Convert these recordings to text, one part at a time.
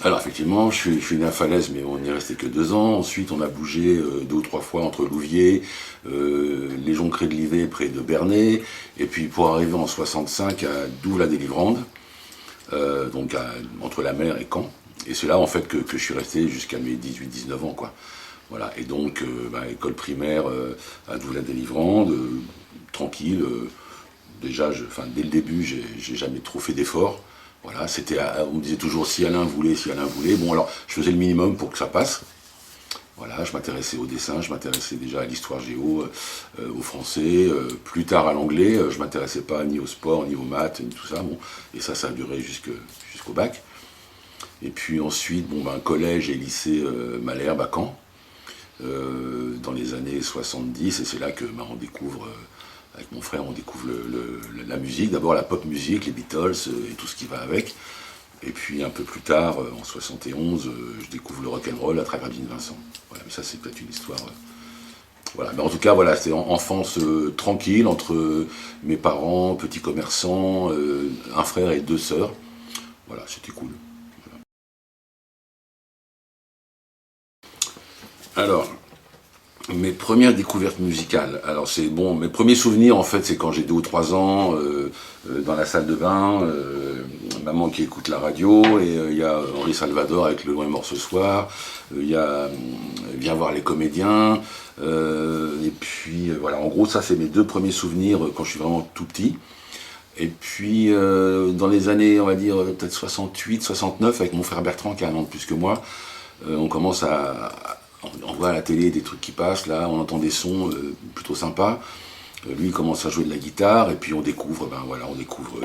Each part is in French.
Alors effectivement, je suis né à Falaise, mais on n'y est resté que 2 ans. Ensuite, on a bougé 2 ou 3 fois entre Louviers, les Jonquerets de Livet près de Bernay, et puis pour arriver en 65 à Douve-la-Délivrande, entre la mer et Caen. Et c'est là en fait que je suis resté jusqu'à mes 18-19 ans, quoi. Voilà. Et donc, école primaire à Douve-la-Délivrande, tranquille. Déjà, dès le début, j'ai jamais trop fait d'efforts. Voilà, on me disait toujours si Alain voulait, si Alain voulait. Bon, alors, je faisais le minimum pour que ça passe. Voilà, je m'intéressais au dessin, je m'intéressais déjà à l'histoire géo, au français, plus tard à l'anglais. Je m'intéressais pas ni au sport, ni aux maths, ni tout ça. Bon, et ça a duré jusqu'au bac. Et puis ensuite, collège et lycée Malherbe à Caen, dans les années 70, et c'est là que on découvre avec mon frère, on découvre la musique, d'abord la pop musique, les Beatles et tout ce qui va avec. Et puis un peu plus tard, en 71, je découvre le rock'n'roll à travers Gene Vincent. Voilà, mais ça c'est peut-être une histoire. Voilà, mais en tout cas, voilà, c'était enfance tranquille entre mes parents, petits commerçants, un frère et 2 sœurs. Voilà, c'était cool. Alors, mes premières découvertes musicales. Alors c'est bon, mes premiers souvenirs en fait, c'est quand j'ai 2 ou 3 ans dans la salle de bain, maman qui écoute la radio et il y a Henri Salvador avec Le Loin est mort ce soir. Il y a Viens voir les comédiens. Et puis voilà, en gros ça c'est mes 2 premiers souvenirs quand je suis vraiment tout petit. Et puis dans les années, on va dire peut-être 68, 69, avec mon frère Bertrand qui a 1 an de plus que moi, on commence on voit à la télé des trucs qui passent, là, on entend des sons plutôt sympas. Lui, il commence à jouer de la guitare, et puis on découvre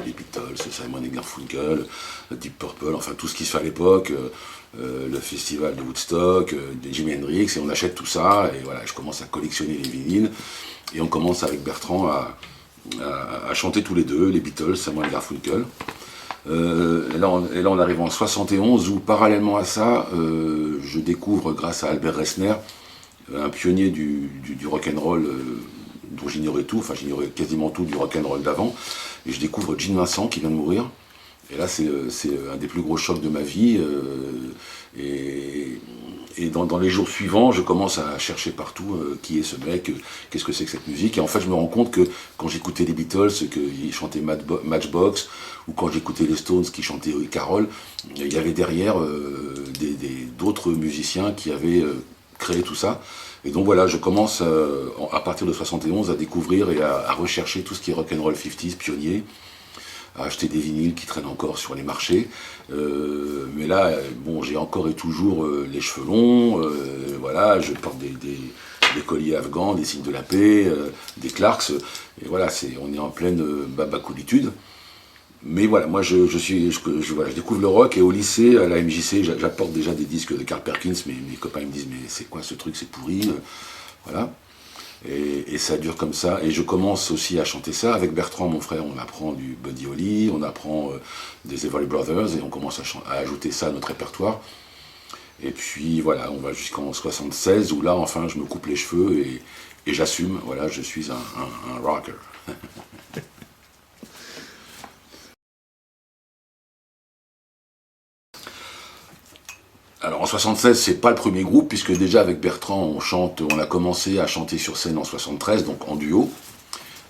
les Beatles, Simon et Garfunkel, Deep Purple, enfin tout ce qui se fait à l'époque, le festival de Woodstock, Jimi Hendrix, et on achète tout ça, et voilà, je commence à collectionner les vinyles, et on commence avec Bertrand à chanter tous les deux, les Beatles, Simon et Garfunkel. Et là, on arrive en 71 où, parallèlement à ça, je découvre, grâce à Albert Resner, un pionnier du rock'n'roll dont j'ignorais tout, enfin j'ignorais quasiment tout du rock'n'roll d'avant, et je découvre Gene Vincent qui vient de mourir. Et là, c'est un des plus gros chocs de ma vie. Et dans les jours suivants, je commence à chercher partout qui est ce mec, qu'est-ce que c'est que cette musique. Et en fait, je me rends compte que quand j'écoutais les Beatles, qu'ils chantaient Matchbox, ou quand j'écoutais les Stones qui chantaient Carol, il y avait derrière d'autres musiciens qui avaient créé tout ça. Et donc voilà, je commence à partir de 71 à découvrir et à rechercher tout ce qui est rock'n'roll 50s, pionnier, à acheter des vinyles qui traînent encore sur les marchés. Mais là, bon, j'ai encore et toujours les cheveux longs, voilà, je porte des colliers afghans, des signes de la paix, des Clarks, et voilà, on est en pleine babacoolitude. Mais voilà, moi je découvre le rock, et au lycée, à la MJC, j'apporte déjà des disques de Carl Perkins, mais mes copains ils me disent mais c'est quoi ce truc, c'est pourri, voilà. Et ça dure comme ça. Et je commence aussi à chanter ça. Avec Bertrand, mon frère, on apprend du Buddy Holly, on apprend des Everly Brothers, et on commence à ajouter ça à notre répertoire. Et puis voilà, on va jusqu'en 76, où là, enfin, je me coupe les cheveux et j'assume. Voilà, je suis un rocker. Alors en 76, c'est pas le premier groupe, puisque déjà avec Bertrand, on a commencé à chanter sur scène en 73, donc en duo,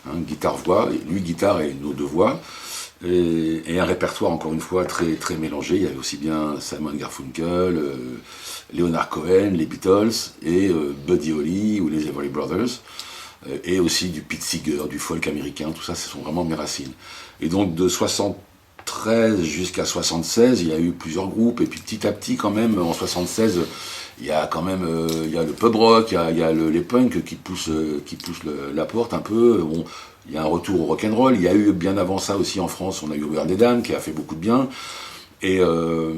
hein, guitare-voix, lui guitare et nos 2 voix, et un répertoire encore une fois très, très mélangé. Il y avait aussi bien Simon Garfunkel, Leonard Cohen, les Beatles, et Buddy Holly ou les Everly Brothers, et aussi du Pete Seeger, du folk américain, tout ça, ce sont vraiment mes racines. Et donc de 73 jusqu'à 76, il y a eu plusieurs groupes, et puis petit à petit quand même, en 76, il y a quand même il y a le pub rock, il y a les punks qui poussent la porte un peu. Bon, il y a un retour au rock'n'roll. Il y a eu bien avant ça aussi en France, on a eu Howard des Dames qui a fait beaucoup de bien. Et, euh,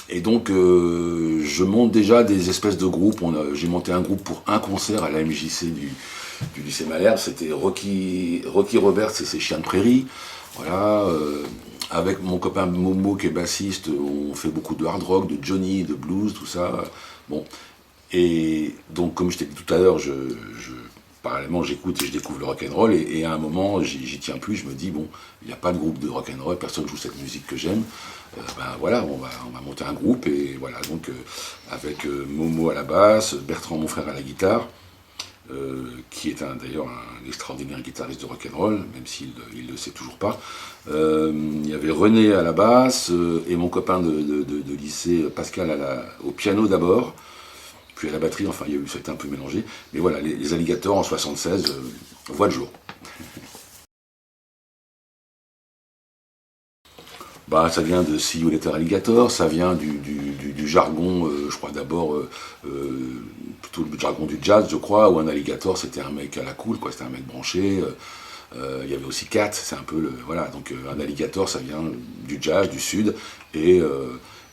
et donc je monte déjà des espèces de groupes. J'ai monté un groupe pour un concert à la MJC du lycée Malherbe. C'était Rocky Roberts et ses Chiens de Prairie. Voilà. Avec mon copain Momo qui est bassiste, on fait beaucoup de hard rock, de Johnny, de blues, tout ça. Bon. Et donc, comme je t'ai dit tout à l'heure, parallèlement, j'écoute et je découvre le rock'n'roll, et à un moment, j'y tiens plus, je me dis, bon, il n'y a pas de groupe de rock'n'roll, personne joue cette musique que j'aime, ben voilà, on va monter un groupe, et voilà, donc avec Momo à la basse, Bertrand, mon frère, à la guitare, qui est d'ailleurs un extraordinaire guitariste de rock'n'roll, même s'il ne le sait toujours pas. Il y avait René à la basse, et mon copain de lycée, Pascal, au piano d'abord, puis à la batterie, enfin ça a été un peu mélangé. Mais voilà, les Alligators en 76 voient le jour. Bah, ça vient de See You Later Alligator, ça vient du jargon, je crois d'abord, plutôt le jargon du jazz, je crois, où un alligator c'était un mec à la cool, quoi, c'était un mec branché. Il y avait aussi Cat, c'est un peu le. Voilà, donc un alligator ça vient du jazz, du sud, et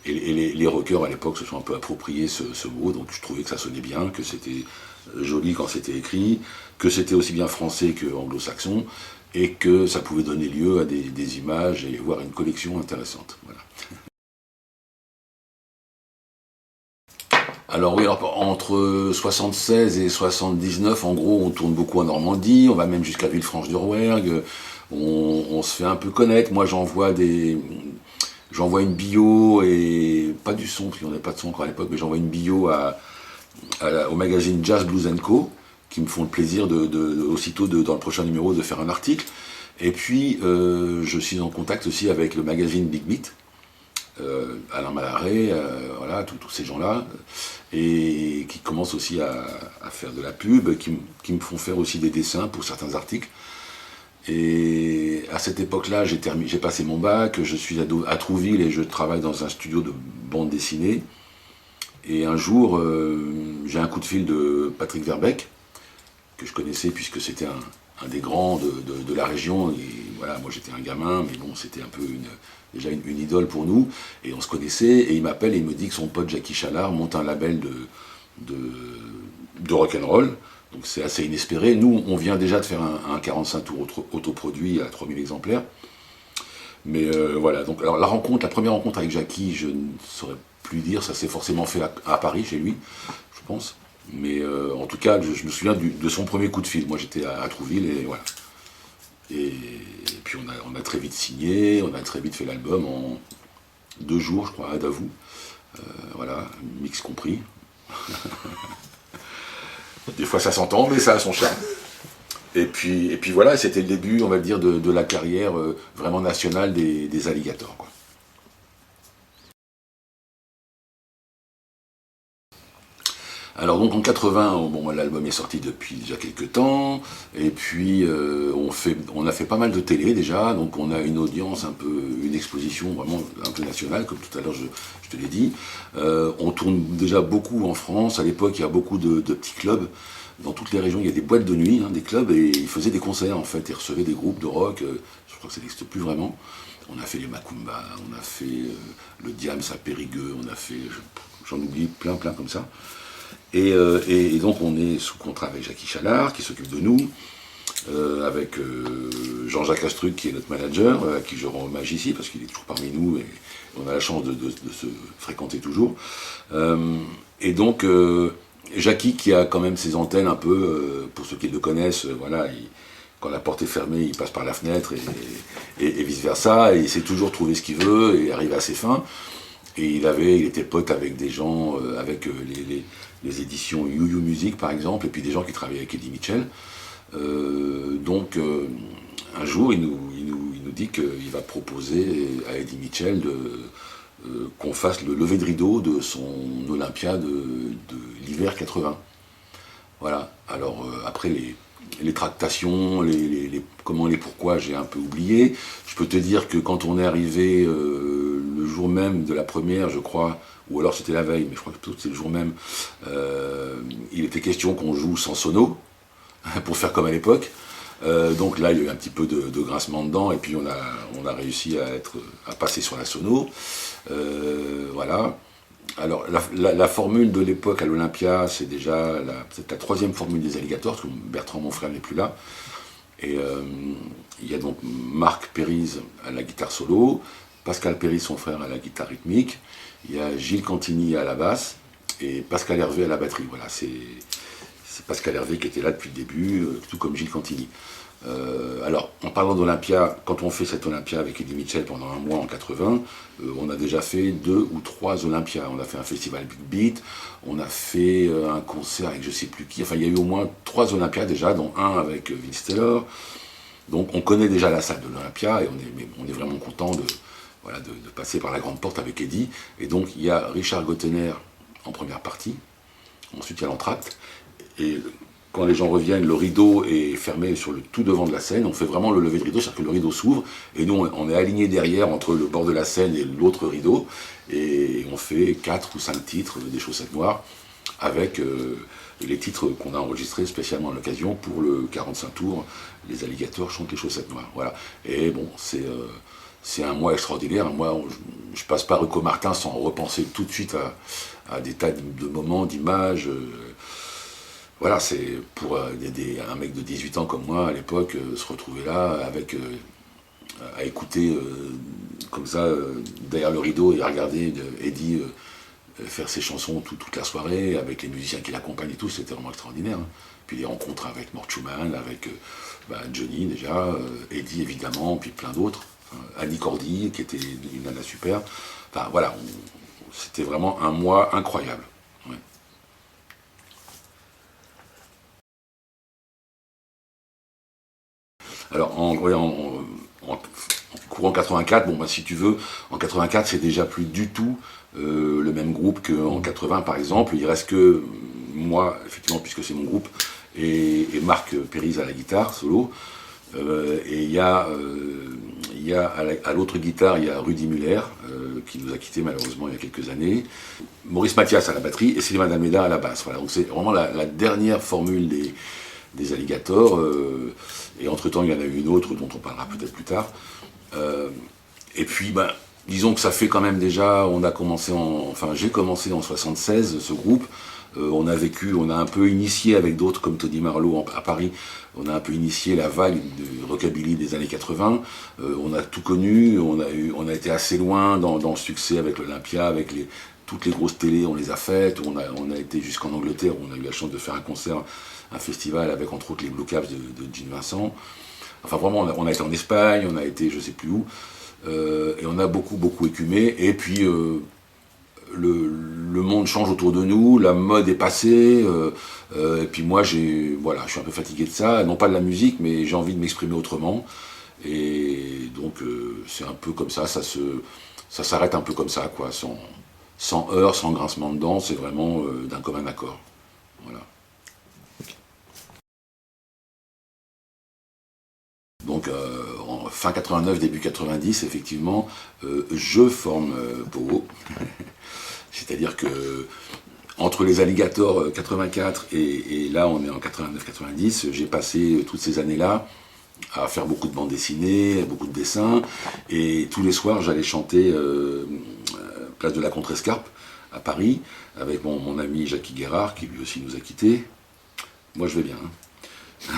les rockers à l'époque se sont un peu appropriés ce mot, donc je trouvais que ça sonnait bien, que c'était joli quand c'était écrit, que c'était aussi bien français que anglo-saxon, et que ça pouvait donner lieu à des images et voir une collection intéressante. Voilà. Alors oui, alors, entre 76 et 79, en gros, on tourne beaucoup en Normandie, on va même jusqu'à Villefranche-de-Rouergue, on se fait un peu connaître. Moi, j'envoie une bio, et pas du son, parce qu'on n'avait pas de son encore à l'époque, mais j'envoie une bio au magazine Jazz Blues Co, qui me font le plaisir aussitôt dans le prochain numéro de faire un article. Et puis, je suis en contact aussi avec le magazine Big Beat, Alain Malaret, voilà, tous ces gens-là, et qui commencent aussi à faire de la pub, qui me font faire aussi des dessins pour certains articles. Et à cette époque-là, j'ai passé mon bac, je suis à Trouville et je travaille dans un studio de bande dessinée. Et un jour, j'ai un coup de fil de Patrick Verbeek, que je connaissais puisque c'était un des grands de la région. Et voilà, moi j'étais un gamin, mais bon, c'était un peu déjà une idole pour nous. Et on se connaissait, et il m'appelle et il me dit que son pote Jackie Chalard monte un label de rock'n'roll. Donc c'est assez inespéré. Nous, on vient déjà de faire un 45 tours autoproduit à 3000 exemplaires. Mais voilà, donc alors la première rencontre avec Jackie, je ne saurais plus dire, ça s'est forcément fait à Paris, chez lui, je pense. Mais en tout cas, je me souviens de son premier coup de fil. Moi, j'étais à Trouville, et voilà. Et puis on a très vite signé, on a très vite fait l'album en 2 jours, je crois, à Davout. Voilà, mix compris. Des fois ça s'entend, mais ça a son charme. Et puis voilà, c'était le début, on va dire, de la carrière vraiment nationale des Alligators, quoi. Alors donc en 80, bon, l'album est sorti depuis déjà quelques temps, et puis on a fait pas mal de télé déjà, donc on a une audience un peu, une exposition vraiment un peu nationale, comme tout à l'heure je te l'ai dit. On tourne déjà beaucoup en France, à l'époque il y a beaucoup de petits clubs, dans toutes les régions il y a des boîtes de nuit, des clubs, et ils faisaient des concerts en fait, ils recevaient des groupes de rock, je crois que ça n'existe plus vraiment. On a fait les Macumba, on a fait le Diams à Périgueux, on a fait, j'en oublie plein comme ça. Et donc on est sous contrat avec Jackie Chalard qui s'occupe de nous, avec Jean-Jacques Astruc qui est notre manager, à qui je rends hommage ici parce qu'il est toujours parmi nous et on a la chance de se fréquenter toujours. Et donc Jackie qui a quand même ses antennes un peu, pour ceux qui le connaissent, voilà, quand la porte est fermée, il passe par la fenêtre et vice versa, et il sait toujours trouver ce qu'il veut et arriver à ses fins. Et il était pote avec des gens, avec les éditions You You Music par exemple, et puis des gens qui travaillaient avec Eddie Mitchell. Donc un jour, il nous dit qu'il va proposer à Eddie Mitchell qu'on fasse le lever de rideau de son Olympia de l'hiver 80. Voilà. Alors après les tractations, comment, les pourquoi, j'ai un peu oublié. Je peux te dire que quand on est arrivé le jour même de la première, je crois, ou alors c'était la veille, mais je crois que plutôt c'est le jour même, il était question qu'on joue sans sono, pour faire comme à l'époque. Donc là, il y a eu un petit peu de grincement dedans, et puis on a réussi à passer sur la sono. Voilà. Alors, la formule de l'époque à l'Olympia, c'est déjà peut-être la troisième formule des Alligators, parce que Bertrand, mon frère, n'est plus là. Et il y a donc Marc Périse à la guitare solo, Pascal Périse, son frère, à la guitare rythmique, il y a Gilles Cantini à la basse, et Pascal Hervé à la batterie. Voilà, c'est c'est Pascal Hervé qui était là depuis le début, tout comme Gilles Cantini. Alors, en parlant d'Olympia, quand on fait cette Olympia avec Eddie Mitchell pendant un mois en 80, on a déjà fait 2 ou 3 Olympias. On a fait un festival Big Beat, on a fait un concert avec je sais plus qui. Enfin, il y a eu au moins 3 Olympias déjà, dont un avec Vince Taylor. Donc, on connaît déjà la salle de l'Olympia et on est vraiment content voilà, de passer par la grande porte avec Eddie. Et donc, il y a Richard Gottener en première partie. Ensuite, il y a l'entracte. Et quand les gens reviennent, le rideau est fermé sur le tout devant de la scène. On fait vraiment le lever de rideau, c'est-à-dire que le rideau s'ouvre. Et nous, on est alignés derrière entre le bord de la scène et l'autre rideau. Et on fait 4 ou 5 titres des Chaussettes Noires avec les titres qu'on a enregistrés spécialement à l'occasion pour le 45 tours. Les alligators chantent les Chaussettes Noires. Voilà. Et bon, c'est un mois extraordinaire. Un mois où je passe pas Rico Martin sans repenser tout de suite à des tas de moments, d'images. Voilà, c'est pour un mec de 18 ans comme moi à l'époque, se retrouver là avec à écouter comme ça derrière le rideau et à regarder Eddie faire ses chansons toute la soirée avec les musiciens qui l'accompagnent et tout, c'était vraiment extraordinaire. Hein. Puis les rencontres avec Mort Schumann, avec Johnny déjà, Eddie évidemment, puis plein d'autres. Annie Cordy qui était une nana super. Enfin voilà, c'était vraiment un mois incroyable. Ouais. Alors, en courant 84, bon, bah, si tu veux, en 84, c'est déjà plus du tout le même groupe qu'en 80, par exemple. Il reste que moi, effectivement, puisque c'est mon groupe, et Marc Périse à la guitare, solo. Et il y a à l'autre guitare, il y a Rudy Muller, qui nous a quittés malheureusement il y a quelques années. Maurice Mathias à la batterie et Sylvain Almeida à la basse. Voilà, donc c'est vraiment la dernière formule des alligators. Et entre-temps, il y en a eu une autre dont on parlera peut-être plus tard. Et puis, ben, disons que ça fait quand même déjà, j'ai commencé en 76, ce groupe. On a un peu initié avec d'autres comme Tony Marlowe à Paris, on a un peu initié la vague de rockabilly des années 80. On a tout connu, on a été assez loin dans le succès avec l'Olympia, avec toutes les grosses télés, on les a faites. On a été jusqu'en Angleterre, où on a eu la chance de faire un concert, un festival avec entre autres les Blue Caps de Gene Vincent. Enfin vraiment, on a été en Espagne, on a été je sais plus où, et on a beaucoup écumé. Et puis le monde change autour de nous, la mode est passée, et puis moi je suis un peu fatigué de ça, non pas de la musique, mais j'ai envie de m'exprimer autrement. Et donc c'est un peu comme ça s'arrête un peu comme ça, quoi, sans heurts, sans grincement de dents, c'est vraiment d'un commun accord. Voilà. Donc en fin 89, début 90, effectivement, je forme Pogo. C'est-à-dire que entre les alligators 84 et là on est en 89-90, j'ai passé toutes ces années-là à faire beaucoup de bandes dessinées, beaucoup de dessins, et tous les soirs j'allais chanter place de la Contrescarpe à Paris avec mon ami Jackie Guérard qui lui aussi nous a quittés. Moi je vais bien. Hein.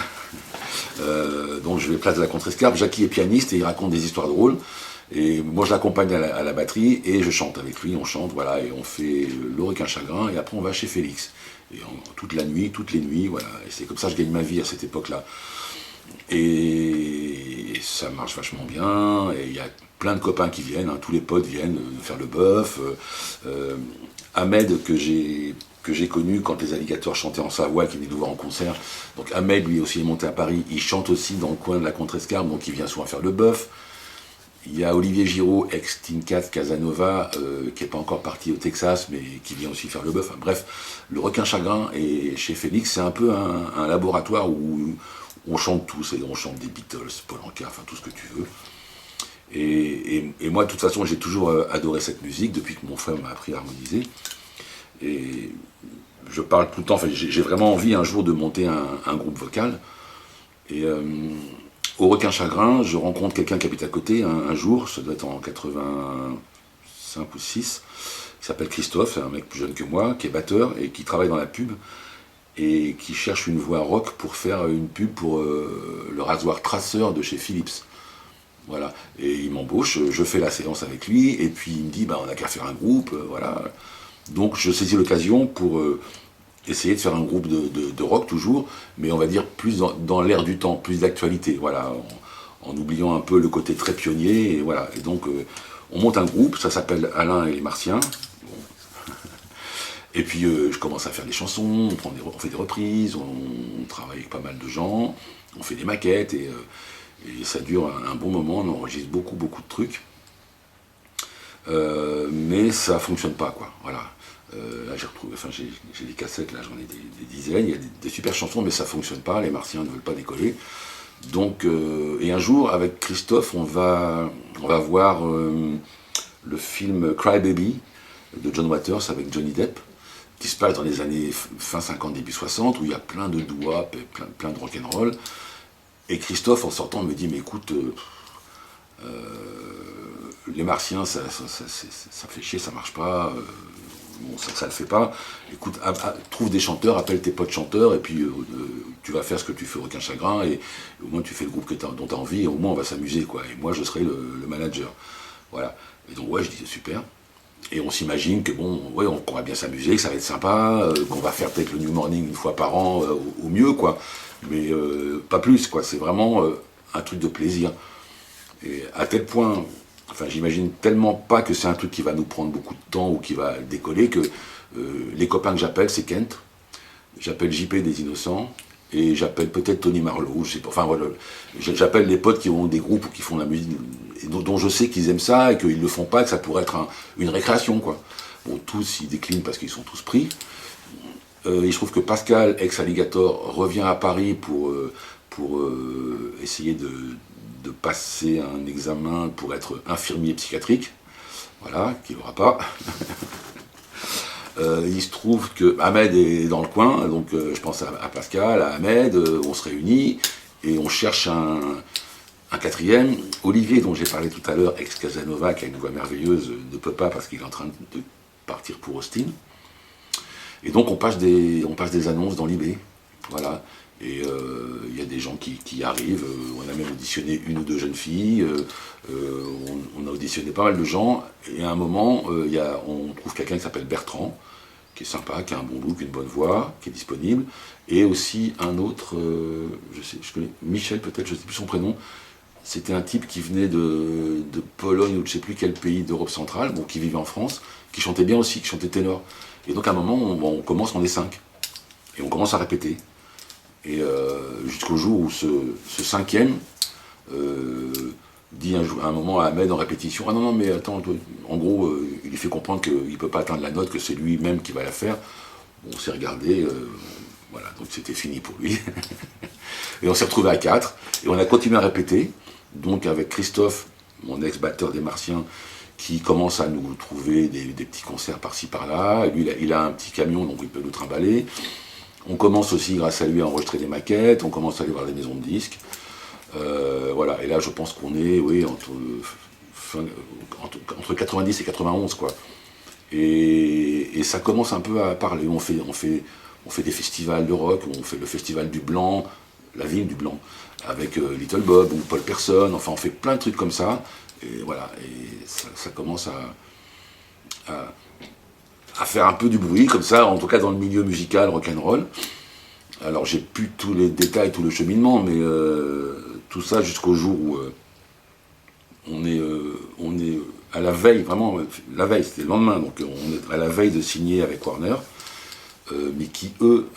Donc je vais place de la Contrescarpe, Jackie est pianiste et il raconte des histoires drôles. Et moi je l'accompagne à la batterie et je chante avec lui, on chante, voilà, et on fait L'Orequin Chagrin et après on va chez Félix. Et toute la nuit, toutes les nuits, voilà. Et c'est comme ça que je gagne ma vie à cette époque-là. Et ça marche vachement bien, et il y a plein de copains qui viennent, hein, tous les potes viennent faire le bœuf. Ahmed que j'ai connu quand les alligators chantaient en Savoie, qui venait nous voir en concert. Donc Ahmed lui aussi est monté à Paris, il chante aussi dans le coin de la Contrescarpe, donc il vient souvent faire le bœuf. Il y a Olivier Giraud, ex-Tinkat Casanova, qui n'est pas encore parti au Texas, mais qui vient aussi faire le bœuf. Enfin, bref, le Requin Chagrin et chez Félix, c'est un peu un laboratoire où on chante tous, et on chante des Beatles, Paul Anka, enfin tout ce que tu veux. Et moi, de toute façon, j'ai toujours adoré cette musique, depuis que mon frère m'a appris à harmoniser. Et je parle tout le temps, enfin, j'ai vraiment envie un jour de monter un groupe vocal. Et au Requin Chagrin, je rencontre quelqu'un qui habite à côté un jour, ça doit être en 85 ou 6, qui s'appelle Christophe, c'est un mec plus jeune que moi, qui est batteur et qui travaille dans la pub, et qui cherche une voix rock pour faire une pub pour le rasoir traceur de chez Philips. Voilà, et il m'embauche, je fais la séance avec lui, et puis il me dit, bah, on n'a qu'à faire un groupe, voilà. Donc je saisis l'occasion pour essayer de faire un groupe de rock toujours, mais on va dire plus dans l'air du temps, plus d'actualité, voilà, en oubliant un peu le côté très pionnier, et voilà. Et donc, on monte un groupe, ça s'appelle Alain et les Martiens. Et puis, je commence à faire des chansons, on fait des reprises, on travaille avec pas mal de gens, on fait des maquettes, et ça dure un bon moment, on enregistre beaucoup, beaucoup de trucs. Mais ça fonctionne pas, quoi, voilà. Là, j'ai retrouvé, enfin, j'ai des cassettes, là, j'en ai des dizaines, il y a des super chansons, mais ça fonctionne pas, les Martiens ne veulent pas décoller. Donc, et un jour, avec Christophe, on va voir le film Cry Baby de John Waters avec Johnny Depp, qui se passe dans les années fin 50, début 60, où il y a plein de doo-wop et plein de rock'n'roll. Et Christophe, en sortant, me dit, mais écoute, les Martiens, ça fait chier, ça marche pas, bon, ça le fait pas. Écoute, trouve des chanteurs, appelle tes potes chanteurs, et puis tu vas faire ce que tu fais aucun chagrin, et au moins tu fais le groupe dont tu as envie, et au moins on va s'amuser, quoi. Et moi, je serai le manager. Voilà. Et donc, ouais, je disais super. Et on s'imagine que bon, ouais, on va bien s'amuser, que ça va être sympa, qu'on va faire peut-être le New Morning une fois par an, au mieux, quoi. Mais pas plus, quoi. C'est vraiment un truc de plaisir. Et à tel point, enfin, j'imagine tellement pas que c'est un truc qui va nous prendre beaucoup de temps ou qui va décoller que les copains que j'appelle, c'est Kent, j'appelle JP des Innocents, et j'appelle peut-être Tony Marlowe, je sais pas, enfin voilà, j'appelle les potes qui ont des groupes ou qui font de la musique, et dont je sais qu'ils aiment ça et qu'ils le font pas, que ça pourrait être une récréation, quoi. Bon, tous ils déclinent parce qu'ils sont tous pris. Il se trouve que Pascal, ex-Alligator, revient à Paris pour essayer de passer un examen pour être infirmier psychiatrique, voilà, qu'il n'aura pas. Il se trouve que Ahmed est dans le coin, donc je pense à Pascal, à Ahmed, on se réunit et on cherche un quatrième. Olivier, dont j'ai parlé tout à l'heure, ex-Casanova, qui a une voix merveilleuse, ne peut pas parce qu'il est en train de partir pour Austin. Et donc on passe des annonces dans l'IB, voilà. Et il y a des gens qui arrivent, on a même auditionné une ou deux jeunes filles, on a auditionné pas mal de gens, et à un moment, on trouve quelqu'un qui s'appelle Bertrand, qui est sympa, qui a un bon look, une bonne voix, qui est disponible, et aussi un autre, je connais, Michel peut-être, je ne sais plus son prénom, c'était un type qui venait de Pologne ou de je ne sais plus quel pays d'Europe centrale, bon, qui vivait en France, qui chantait bien aussi, qui chantait ténor. Et donc à un moment, on commence, on est 5, et on commence à répéter. Et jusqu'au jour où ce cinquième dit à un moment à Ahmed en répétition, ah non, non, mais attends, en gros, il lui fait comprendre qu'il ne peut pas atteindre la note, que c'est lui-même qui va la faire. On s'est regardé, voilà, donc c'était fini pour lui. Et on s'est retrouvé à 4, et on a continué à répéter, donc avec Christophe, mon ex-batteur des Martiens, qui commence à nous trouver des petits concerts par-ci par-là. Lui, il a un petit camion, donc il peut nous trimballer. On commence aussi, grâce à lui, à enregistrer des maquettes, on commence à aller voir des maisons de disques. Voilà, et là, je pense qu'on est, oui, entre 90 et 91, quoi. Et ça commence un peu à parler. On fait des festivals de rock, on fait le festival du Blanc, la ville du Blanc, avec Little Bob ou Paul Person, enfin, on fait plein de trucs comme ça. Et voilà, et ça commence à faire un peu du bruit, comme ça, en tout cas dans le milieu musical rock'n'roll. Alors j'ai plus tous les détails, tout le cheminement, mais tout ça jusqu'au jour où on est à la veille, vraiment, la veille, c'était le lendemain, donc on est à la veille de signer avec Warner, mais qui, eux,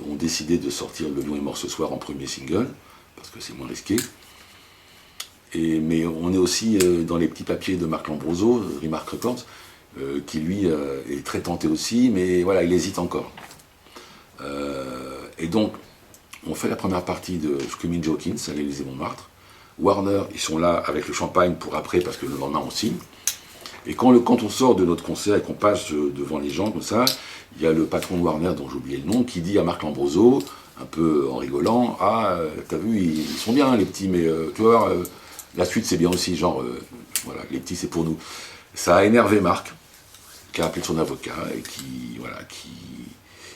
ont décidé de sortir Le Lion est mort ce soir en premier single, parce que c'est moins risqué. Mais on est aussi dans les petits papiers de Marc Lambroso, Remark Records, qui lui est très tenté aussi, mais voilà, il hésite encore. Et donc, on fait la première partie de Screaming Joe Hawkins à l'Élysée-Montmartre. Warner, ils sont là avec le champagne pour après, parce que le lendemain on signe. Et quand on sort de notre concert et qu'on passe devant les gens comme ça, il y a le patron de Warner, dont j'ai oublié le nom, qui dit à Marc Lambroso, un peu en rigolant, ah, t'as vu, ils sont bien les petits, mais tu vois, la suite c'est bien aussi, genre, voilà, les petits c'est pour nous. Ça a énervé Marc, qui a appelé son avocat et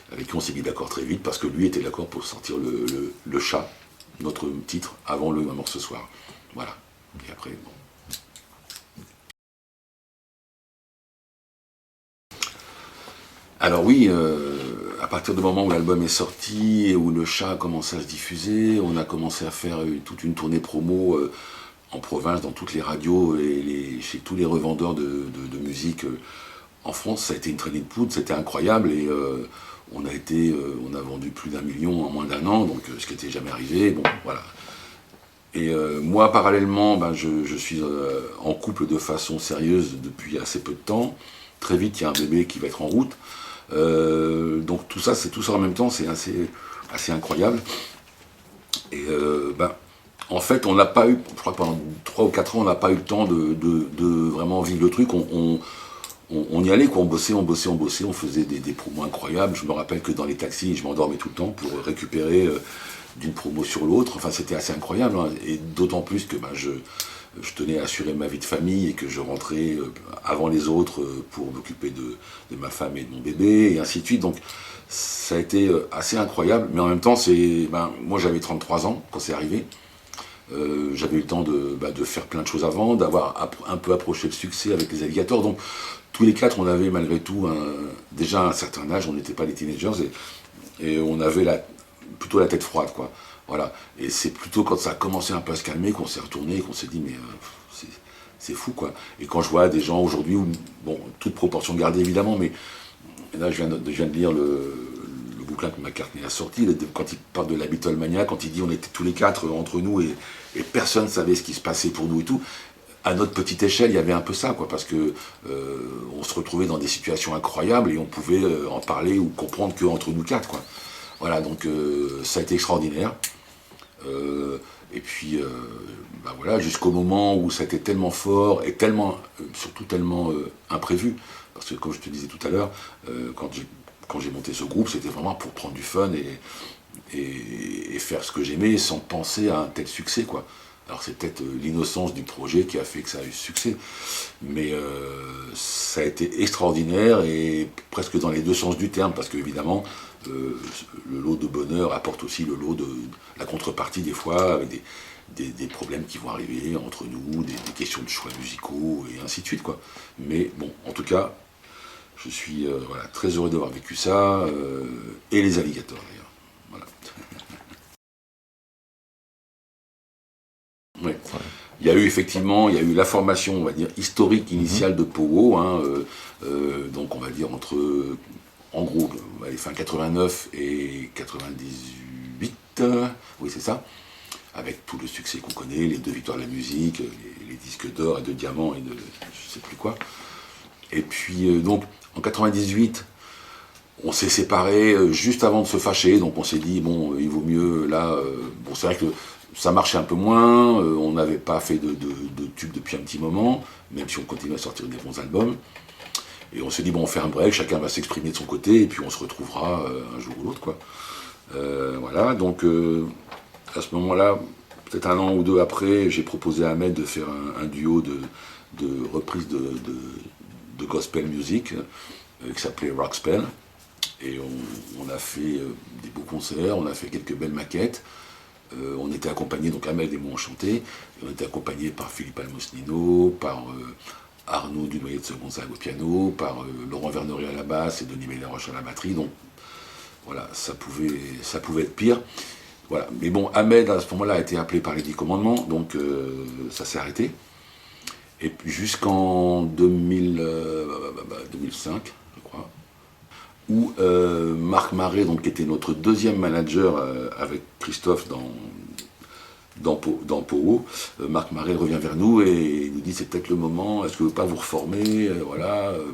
avec qui on s'est mis d'accord très vite, parce que lui était d'accord pour sortir le chat, notre titre, avant le mort ce soir. Voilà. Et après, bon. Alors oui, à partir du moment où l'album est sorti et où le chat a commencé à se diffuser, on a commencé à faire toute une tournée promo en province, dans toutes les radios et chez tous les revendeurs de musique en France. Ça a été une traînée de poudre, c'était incroyable et on a vendu plus d'1 million en moins d'1 an, donc ce qui n'était jamais arrivé. Bon, voilà. Et moi, parallèlement, je suis en couple de façon sérieuse depuis assez peu de temps. Très vite, il y a un bébé qui va être en route. Donc tout ça en même temps, c'est assez incroyable. Et en fait, on n'a pas eu, je crois que pendant 3 ou 4 ans, on n'a pas eu le temps de vraiment vivre le truc. On y allait, quoi. On bossait, on faisait des promos incroyables. Je me rappelle que dans les taxis, je m'endormais tout le temps pour récupérer d'une promo sur l'autre. Enfin, c'était assez incroyable, hein. Et d'autant plus que je tenais à assurer ma vie de famille et que je rentrais avant les autres pour m'occuper de ma femme et de mon bébé, et ainsi de suite. Donc, ça a été assez incroyable. Mais en même temps, moi, j'avais 33 ans quand c'est arrivé. J'avais eu le temps de faire plein de choses avant, d'avoir un peu approché le succès avec les Alligators. Donc, tous les 4, on avait malgré tout déjà un certain âge, on n'était pas des teenagers, et on avait plutôt la tête froide, quoi. Voilà. Et c'est plutôt quand ça a commencé un peu à se calmer qu'on s'est retourné et qu'on s'est dit, mais c'est fou, quoi. Et quand je vois des gens aujourd'hui, bon, toute proportion gardée évidemment, mais là je viens de lire le bouquin que McCartney a sorti, quand il parle de la Beatlemania, quand il dit on était tous les 4 entre nous et personne ne savait ce qui se passait pour nous et tout. À notre petite échelle, il y avait un peu ça, quoi, parce que on se retrouvait dans des situations incroyables et on pouvait en parler ou comprendre qu'entre nous 4, quoi. Voilà, donc ça a été extraordinaire. Et puis, voilà, jusqu'au moment où ça a été tellement fort et surtout tellement imprévu. Parce que, comme je te disais tout à l'heure, quand j'ai monté ce groupe, c'était vraiment pour prendre du fun et faire ce que j'aimais sans penser à un tel succès, quoi. Alors c'est peut-être l'innocence du projet qui a fait que ça a eu ce succès, mais ça a été extraordinaire et presque dans les 2 sens du terme, parce qu'évidemment, le lot de bonheur apporte aussi le lot de la contrepartie des fois, avec des problèmes qui vont arriver entre nous, des questions de choix musicaux et ainsi de suite, quoi. Mais bon, en tout cas, je suis très heureux d'avoir vécu ça, et les Alligators d'ailleurs. Voilà. Ouais. Il y a eu la formation, on va dire, historique initiale de Pogo, hein, donc on va dire en gros, fin 89 et 98, oui c'est ça, avec tout le succès qu'on connaît, les 2 victoires de la musique, les disques d'or et de diamants et de je sais plus quoi. Et puis donc en 98, on s'est séparés juste avant de se fâcher, donc on s'est dit, bon, il vaut mieux là, bon c'est vrai que ça marchait un peu moins, on n'avait pas fait de tubes depuis un petit moment, même si on continue à sortir des bons albums. Et on s'est dit, bon, on fait un break, chacun va s'exprimer de son côté, et puis on se retrouvera un jour ou l'autre, quoi. Voilà, donc à ce moment-là, peut-être 1 an ou 2 après, j'ai proposé à Ahmed de faire un duo de reprises de gospel music qui s'appelait Rockspell. Et on a fait des beaux concerts, on a fait quelques belles maquettes. On était accompagné, donc Ahmed et moi on chantait, et on était accompagné par Philippe Almosnino, par Arnaud Dunoyer de Segonzague au piano, par Laurent Verneury à la basse et Denis Mélaroche à la batterie. Donc voilà, ça pouvait être pire. Voilà. Mais bon, Ahmed à ce moment-là a été appelé par les 10 commandements, donc ça s'est arrêté. Et puis jusqu'en 2005, je crois, où Marc Marais, donc, qui était notre 2e manager avec Christophe dans Pogo, Marc Marais revient vers nous et il nous dit, c'est peut-être le moment, est-ce que vous ne voulez pas vous reformer,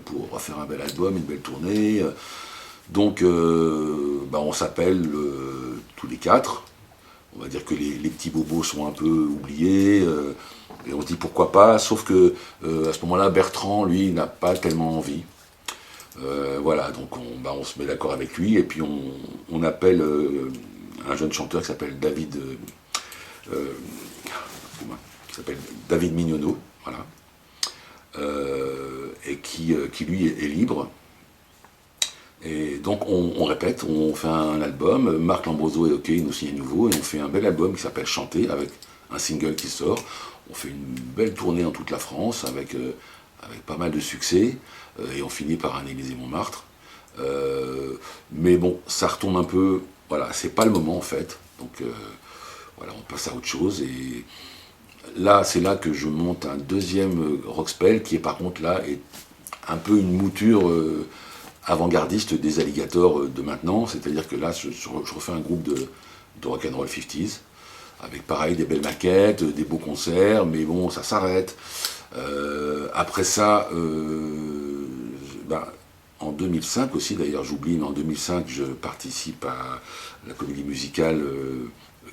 pour refaire un bel album, une belle tournée. Donc on s'appelle tous les 4. On va dire que les petits bobos sont un peu oubliés, et on se dit pourquoi pas, sauf que à ce moment-là, Bertrand, lui, n'a pas tellement envie. Voilà, donc on se met d'accord avec lui, et puis on appelle un jeune chanteur qui s'appelle David Mignonneau, voilà, et qui lui est libre. Et donc on répète, on fait un album, Marc Lambroso est OK, il nous signe à nouveau, et on fait un bel album qui s'appelle Chanter, avec un single qui sort. On fait une belle tournée dans toute la France, avec pas mal de succès, et on finit par un Élysée-Montmartre. Mais bon, ça retombe un peu, voilà, c'est pas le moment en fait. Donc voilà, on passe à autre chose. Et là, c'est là que je monte un deuxième Rockspell qui est par contre là est un peu une mouture avant-gardiste des Alligators de maintenant. C'est-à-dire que là, je refais un groupe de rock'n'roll 50s avec pareil des belles maquettes, des beaux concerts, mais bon, ça s'arrête. Après ça, ben, en 2005 aussi, d'ailleurs j'oublie, mais en 2005 je participe à la comédie musicale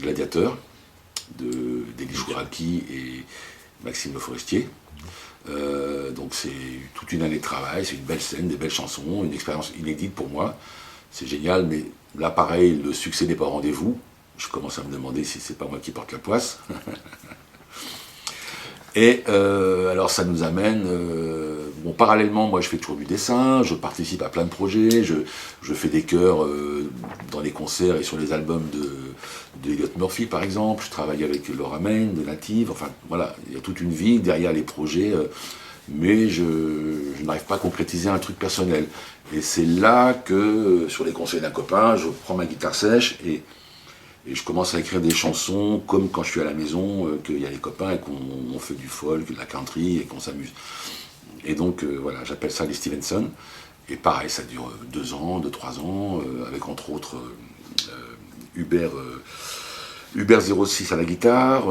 Gladiateur d'Elie Chouraki et Maxime Le Forestier. Donc c'est toute une année de travail, c'est une belle scène, des belles chansons, une expérience inédite pour moi. C'est génial, mais là pareil, le succès n'est pas au rendez-vous. Je commence à me demander si c'est pas moi qui porte la poisse. Et alors ça nous amène, bon parallèlement moi je fais toujours du dessin, je participe à plein de projets, je fais des chœurs dans les concerts et sur les albums de Elliott Murphy par exemple, je travaille avec Laura Main de Native, enfin voilà, il y a toute une vie derrière les projets, mais je n'arrive pas à concrétiser un truc personnel. Et c'est là que, sur les conseils d'un copain, je prends ma guitare sèche et je commence à écrire des chansons comme quand je suis à la maison, qu'il y a les copains et qu'on fait du folk, de la country et qu'on s'amuse. Et donc voilà, j'appelle ça les Stevenson. Et pareil, ça dure 2 ans, 3 ans, avec entre autres Hubert 06 à la guitare,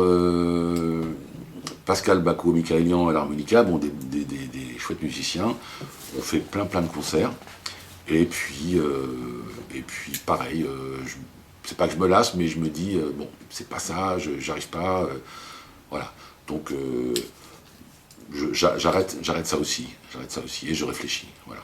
Pascal Bacco, Michaelian à l'harmonica, bon, des chouettes musiciens. On fait plein de concerts. Et puis pareil, c'est pas que je me lasse, mais je me dis, bon, c'est pas ça, j'arrive pas, voilà. Donc, j'arrête ça aussi, et je réfléchis, voilà.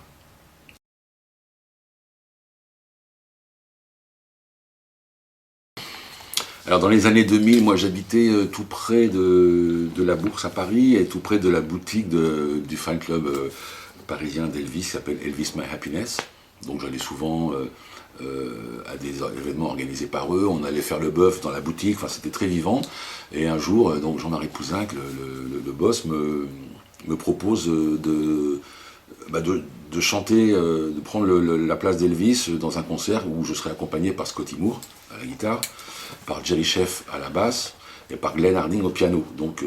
Alors, dans les années 2000, moi, j'habitais tout près de la Bourse à Paris, et tout près de la boutique du fan club parisien d'Elvis, qui s'appelle Elvis My Happiness. Donc, j'allais souvent à des événements organisés par eux, on allait faire le bœuf dans la boutique, enfin c'était très vivant. Et un jour, donc Jean-Marie Pouzin, le boss, me propose de chanter, de prendre la place d'Elvis dans un concert où je serais accompagné par Scotty Moore à la guitare, par Jerry Sheff à la basse et par Glenn Harding au piano. Donc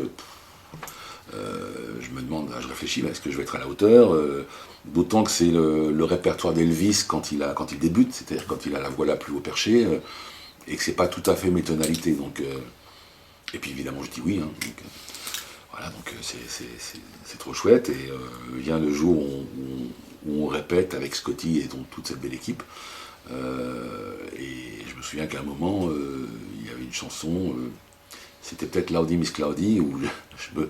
je me demande, je réfléchis, est-ce que je vais être à la hauteur, d'autant que c'est le répertoire d'Elvis quand il débute, c'est-à-dire quand il a la voix la plus haut perché, et que c'est pas tout à fait mes tonalités. Donc, et puis évidemment je dis oui. Hein, donc, voilà, donc c'est trop chouette. Et vient le jour où on répète avec Scotty et donc toute cette belle équipe. Et je me souviens qu'à un moment, il y avait une chanson, c'était peut-être Cloudy Miss Cloudy, où je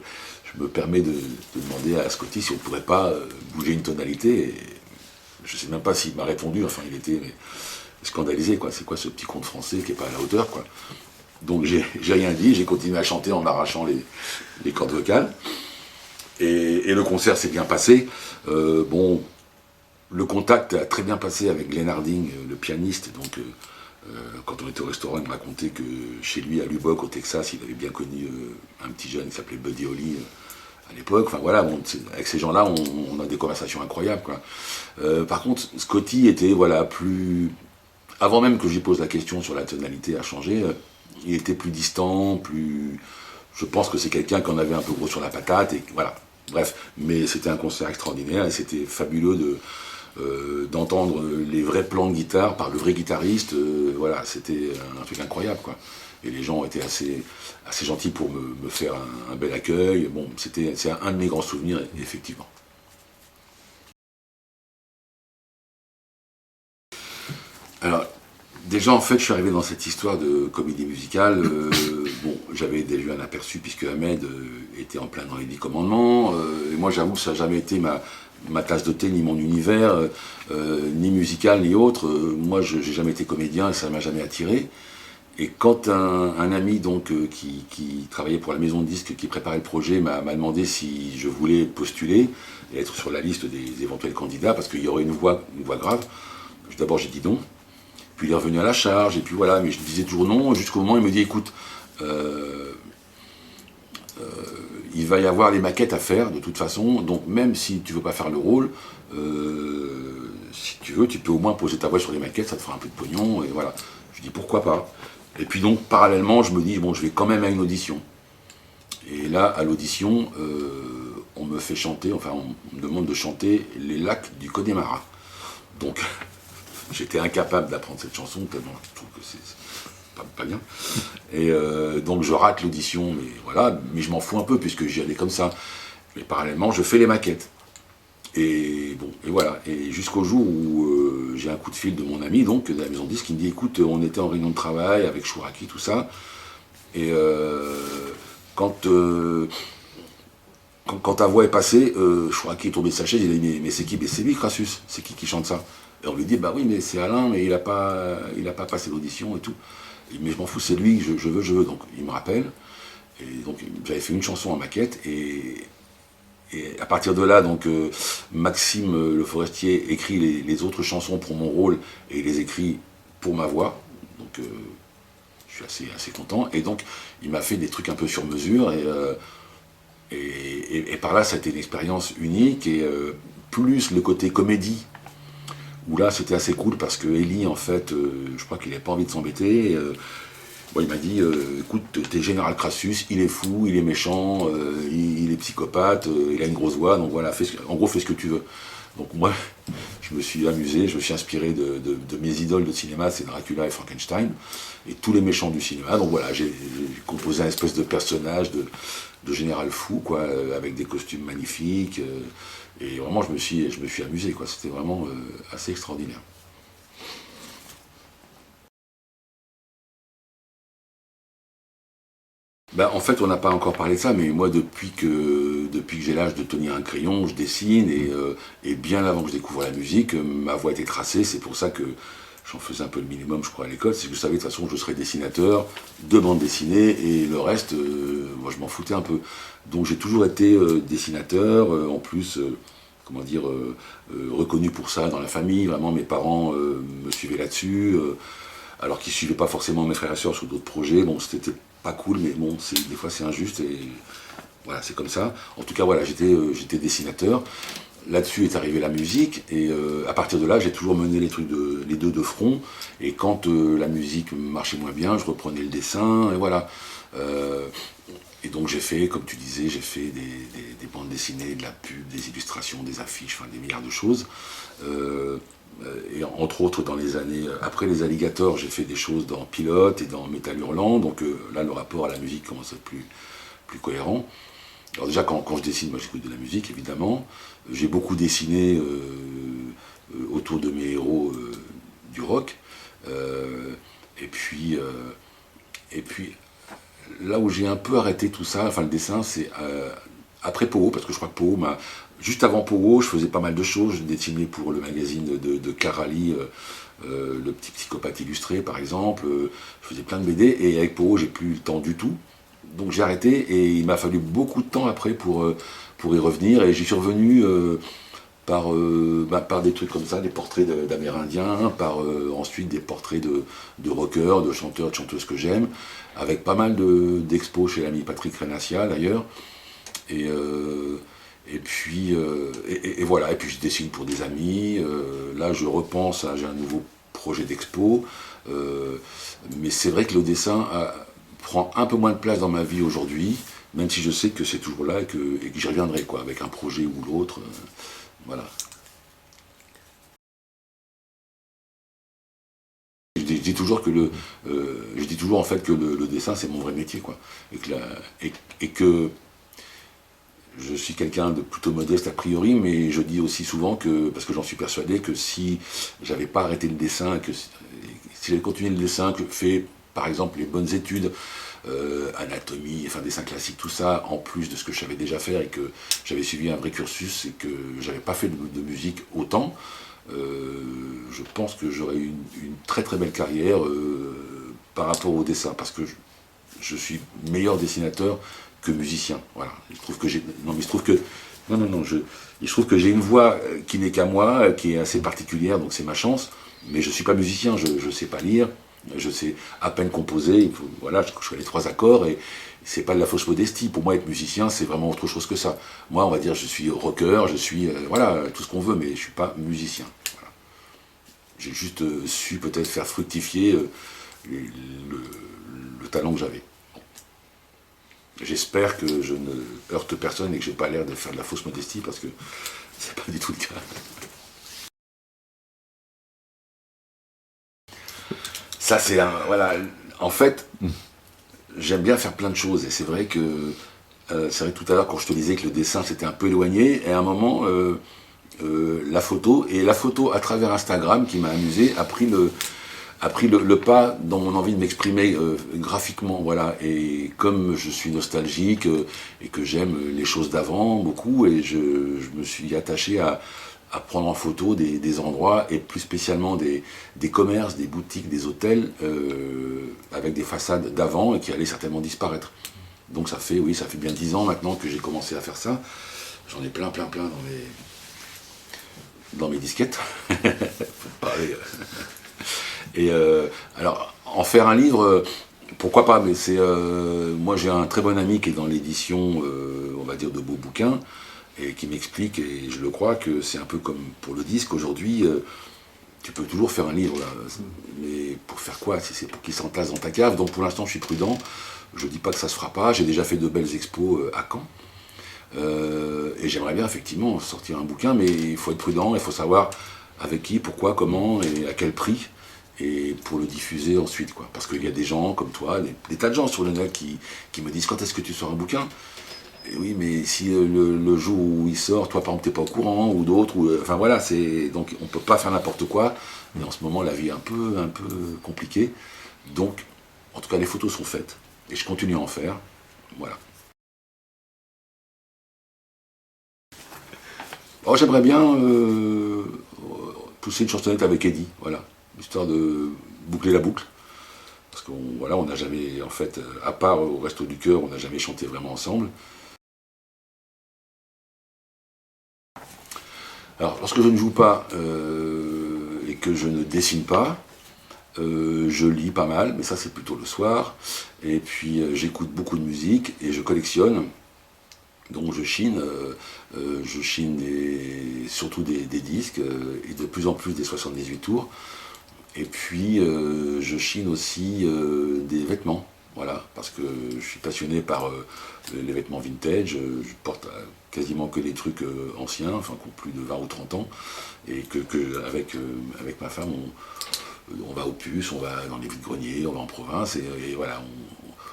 me permets de demander à Scotty si on ne pourrait pas bouger une tonalité. Et je ne sais même pas s'il m'a répondu, enfin il était scandalisé, quoi. C'est quoi ce petit conte français qui n'est pas à la hauteur, quoi. Donc j'ai rien dit, j'ai continué à chanter en m'arrachant les cordes vocales. Et le concert s'est bien passé. Bon, le contact a très bien passé avec Glenn Harding, le pianiste. Donc quand on était au restaurant, il me racontait que chez lui, à Lubbock, au Texas, il avait bien connu un petit jeune qui s'appelait Buddy Holly à l'époque. Enfin voilà, bon, avec ces gens-là, on a des conversations incroyables, quoi. Par contre, Scotty était voilà plus... Avant même que je lui pose la question sur la tonalité à changer, il était plus distant, plus... Je pense que c'est quelqu'un qui en avait un peu gros sur la patate, et voilà. Bref, mais c'était un concert extraordinaire, et c'était fabuleux d'entendre les vrais plans de guitare par le vrai guitariste. Voilà, c'était un truc incroyable, quoi. Et les gens ont été assez gentils pour me faire un bel accueil. Bon, c'est un de mes grands souvenirs, effectivement. Alors, déjà, en fait, je suis arrivé dans cette histoire de comédie musicale. Bon, j'avais déjà eu un aperçu puisque Ahmed était en plein dans les 10 commandements. Et moi, j'avoue que ça n'a jamais été ma tasse de thé, ni mon univers, ni musical, ni autre. Moi, je n'ai jamais été comédien et ça ne m'a jamais attiré. Et quand un ami donc, qui travaillait pour la maison de disques, qui préparait le projet, m'a demandé si je voulais postuler et être sur la liste des éventuels candidats, parce qu'il y aurait une voix grave, d'abord j'ai dit non. Puis il est revenu à la charge, et puis voilà, mais je disais toujours non, jusqu'au moment où il me dit, écoute, il va y avoir les maquettes à faire de toute façon, donc même si tu veux pas faire le rôle, si tu veux, tu peux au moins poser ta voix sur les maquettes, ça te fera un peu de pognon, et voilà. Je dis pourquoi pas. Et puis donc, parallèlement, je me dis, bon, je vais quand même à une audition. Et là, à l'audition, on me fait chanter, enfin, on me demande de chanter Les Lacs du Connemara. Donc, j'étais incapable d'apprendre cette chanson, tellement je trouve que c'est pas bien. Et donc, je rate l'audition, mais voilà, mais je m'en fous un peu, puisque j'y allais comme ça. Mais parallèlement, je fais les maquettes. Et bon, et voilà. Et jusqu'au jour où j'ai un coup de fil de mon ami, donc, de la maison de disque, qui me dit, écoute, on était en réunion de travail avec Chouraki, tout ça, et quand, quand ta voix est passée, Chouraki est tombé de sa chaise, il a dit, mais c'est qui? Mais c'est lui, Crassus, c'est qui chante ça? Et on lui dit, bah oui, mais c'est Alain, mais il a pas passé l'audition et tout. Mais je m'en fous, c'est lui, je veux. Donc il me rappelle, et donc j'avais fait une chanson en maquette, et à partir de là, donc Maxime Le Forestier écrit les autres chansons pour mon rôle, et il les écrit pour ma voix. Donc je suis assez content. Et donc il m'a fait des trucs un peu sur mesure, et par là ça a été une expérience unique, et plus le côté comédie, où là c'était assez cool parce que Ellie, en fait, je crois qu'il n'avait pas envie de s'embêter. Bon, il m'a dit, écoute, t'es Général Crassus, il est fou, il est méchant, il est psychopathe, il a une grosse voix, donc voilà, en gros fais ce que tu veux. Donc moi, je me suis amusé, je me suis inspiré de mes idoles de cinéma, c'est Dracula et Frankenstein, et tous les méchants du cinéma. Donc voilà, j'ai composé un espèce de personnage de général fou, quoi, avec des costumes magnifiques, et vraiment je me suis amusé, quoi. C'était vraiment assez extraordinaire. Bah, en fait, on n'a pas encore parlé de ça, mais moi, depuis que j'ai l'âge de tenir un crayon, je dessine, et bien avant que je découvre la musique, ma voie était tracée. C'est pour ça que j'en faisais un peu le minimum, je crois, à l'école. C'est que je savais de toute façon que je serais dessinateur de bande dessinée, et le reste, moi, je m'en foutais un peu. Donc j'ai toujours été dessinateur, en plus, comment dire, reconnu pour ça dans la famille. Vraiment, mes parents me suivaient là-dessus. Alors qu'ils ne suivaient pas forcément mes frères et sœurs sur d'autres projets. Bon, c'était pas cool, mais bon, des fois c'est injuste, et voilà, c'est comme ça. En tout cas, voilà, j'étais dessinateur. Là-dessus est arrivée la musique, et à partir de là, j'ai toujours mené les deux de front. Et quand la musique marchait moins bien, je reprenais le dessin, et voilà. Et donc j'ai fait, comme tu disais, j'ai fait des bandes dessinées, de la pub, des illustrations, des affiches, enfin des milliards de choses. Et entre autres, dans les années après les Alligators, j'ai fait des choses dans Pilote et dans Métal Hurlant. Donc là, le rapport à la musique commence à être plus cohérent. Alors déjà, quand je dessine, moi j'écoute de la musique, évidemment. J'ai beaucoup dessiné autour de mes héros du rock. Et puis, là où j'ai un peu arrêté tout ça, enfin le dessin, c'est après Poho, parce que je crois que Poho m'a... Juste avant Poho, je faisais pas mal de choses. Je dessinais pour le magazine de Carali, le petit psychopathe illustré, par exemple. Je faisais plein de BD, et avec Poho, j'ai plus le temps du tout. Donc j'ai arrêté, et il m'a fallu beaucoup de temps après pour y revenir, et j'y suis revenu par des trucs comme ça, des portraits d'Amérindiens, par ensuite des portraits de rockers, de chanteurs, de chanteuses que j'aime, avec pas mal d'expos chez l'ami Patrick Renassia d'ailleurs. Et, et puis voilà, et puis je dessine pour des amis. Là je repense, j'ai un nouveau projet d'expo, mais c'est vrai que le dessin prend un peu moins de place dans ma vie aujourd'hui, même si je sais que c'est toujours là, et que j'y reviendrai, quoi, avec un projet ou l'autre. Voilà. Je dis toujours je dis toujours en fait que le dessin c'est mon vrai métier, quoi, et que je suis quelqu'un de plutôt modeste a priori, mais je dis aussi souvent que, parce que j'en suis persuadé, que si j'avais pas arrêté le dessin, que si j'avais continué le dessin, que fait par exemple les bonnes études, anatomie, enfin dessin classique, tout ça, en plus de ce que je savais déjà faire, et que j'avais suivi un vrai cursus, et que j'avais pas fait de musique autant, je pense que j'aurais eu une très très belle carrière par rapport au dessin, parce que je suis meilleur dessinateur que musicien. Voilà. Il se trouve que j'ai. Non, mais il se trouve que. Non, non, non. Il se trouve que j'ai une voix qui n'est qu'à moi, qui est assez particulière, donc c'est ma chance. Mais je ne suis pas musicien, je ne sais pas lire. Je sais à peine composer, voilà, je connais 3 accords et c'est pas de la fausse modestie. Pour moi, être musicien, c'est vraiment autre chose que ça. Moi, on va dire, je suis rocker, je suis, voilà, tout ce qu'on veut, mais je suis pas musicien. Voilà. J'ai juste su peut-être faire fructifier le talent que j'avais. J'espère que je ne heurte personne et que j'ai pas l'air de faire de la fausse modestie parce que c'est pas du tout le cas. Ça, c'est un. Voilà. En fait, j'aime bien faire plein de choses. Et c'est vrai que. C'est vrai que tout à l'heure, quand je te disais que le dessin s'était un peu éloigné, et à un moment, la photo, et la photo à travers Instagram, qui m'a amusé, a pris le pas dans mon envie de m'exprimer graphiquement. Voilà. Et comme je suis nostalgique et que j'aime les choses d'avant beaucoup, et je me suis attaché à prendre en photo des endroits et plus spécialement des commerces, des boutiques, des hôtels avec des façades d'avant et qui allaient certainement disparaître. Donc ça fait, oui, ça fait bien 10 ans maintenant que j'ai commencé à faire ça. J'en ai plein dans mes disquettes. Faut parler. Et alors, en faire un livre, pourquoi pas, mais c'est moi j'ai un très bon ami qui est dans l'édition, on va dire, de beaux bouquins, et qui m'explique, et je le crois, que c'est un peu comme pour le disque, aujourd'hui, tu peux toujours faire un livre, là, mais pour faire quoi? Si c'est pour qu'il s'entasse dans ta cave. Donc pour l'instant, je suis prudent, je dis pas que ça se fera pas, j'ai déjà fait de belles expos à Caen, et j'aimerais bien effectivement sortir un bouquin, mais il faut être prudent, il faut savoir avec qui, pourquoi, comment, et à quel prix, et pour le diffuser ensuite, quoi. Parce qu'il y a des gens comme toi, des tas de gens sur le net qui me disent quand est-ce que tu sors un bouquin? Et oui, mais si le jour où il sort, toi par exemple t'es pas au courant, ou d'autres, enfin voilà, c'est donc on peut pas faire n'importe quoi. Mais en ce moment la vie est un peu compliquée. Donc, en tout cas les photos sont faites et je continue à en faire. Voilà. Oh, j'aimerais bien pousser une chansonnette avec Eddie, voilà, histoire de boucler la boucle. Parce qu'on voilà, on n'a jamais, en fait, à part au Resto du Cœur, on n'a jamais chanté vraiment ensemble. Alors, lorsque je ne joue pas et que je ne dessine pas, je lis pas mal, mais ça c'est plutôt le soir. Et puis j'écoute beaucoup de musique et je collectionne. Donc je chine surtout des disques et de plus en plus des 78 tours. Et puis je chine aussi des vêtements, voilà, parce que je suis passionné par les vêtements vintage. Je porte quasiment que des trucs anciens, enfin qui ont plus de 20 ou 30 ans, et avec ma femme, on va aux puces, on va dans les vides-greniers, on va en province, et voilà,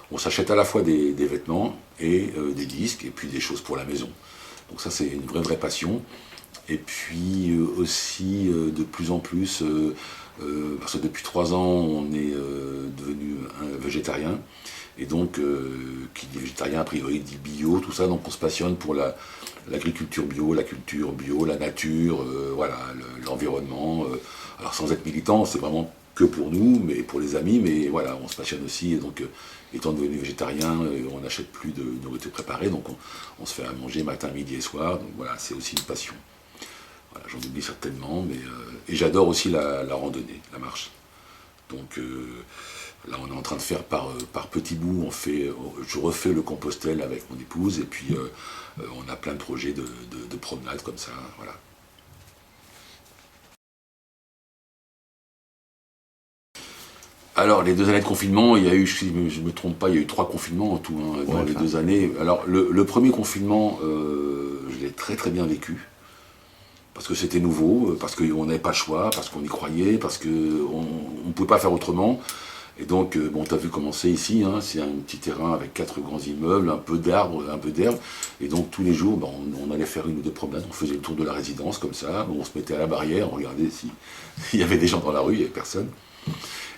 on s'achète à la fois des vêtements et des disques, et puis des choses pour la maison. Donc ça c'est une vraie passion. Et puis aussi de plus en plus, parce que depuis 3 ans on est devenu un végétarien, et donc qui dit végétarien a priori dit bio, tout ça, donc on se passionne pour l'agriculture bio, la culture bio, la nature, voilà, l'environnement. Alors sans être militant, c'est vraiment que pour nous, mais pour les amis, mais voilà, on se passionne aussi, et donc étant devenu végétarien, on n'achète plus de nourriture préparée, donc on se fait à manger matin, midi et soir, donc voilà, c'est aussi une passion. Voilà, j'en oublie certainement, mais et j'adore aussi la randonnée, la marche. Donc là, on est en train de faire par petits bouts. Je refais le Compostelle avec mon épouse, et puis on a plein de projets de promenade comme ça. Voilà. Alors, les 2 années de confinement, il y a eu, si je ne me trompe pas, il y a eu 3 confinements en tout hein, dans Ouais, les enfin, 2 années. Alors, le premier confinement, je l'ai très bien vécu. Parce que c'était nouveau, parce qu'on n'avait pas le choix, parce qu'on y croyait, parce qu'on ne pouvait pas faire autrement. Et donc, bon, tu as vu comment c'est ici, hein, c'est un petit terrain avec 4 grands immeubles, un peu d'arbres, un peu d'herbe. Et donc, tous les jours, ben, on allait faire 1 ou 2 promenades, on faisait le tour de la résidence comme ça, on se mettait à la barrière, on regardait s'il y avait des gens dans la rue, il n'y avait personne.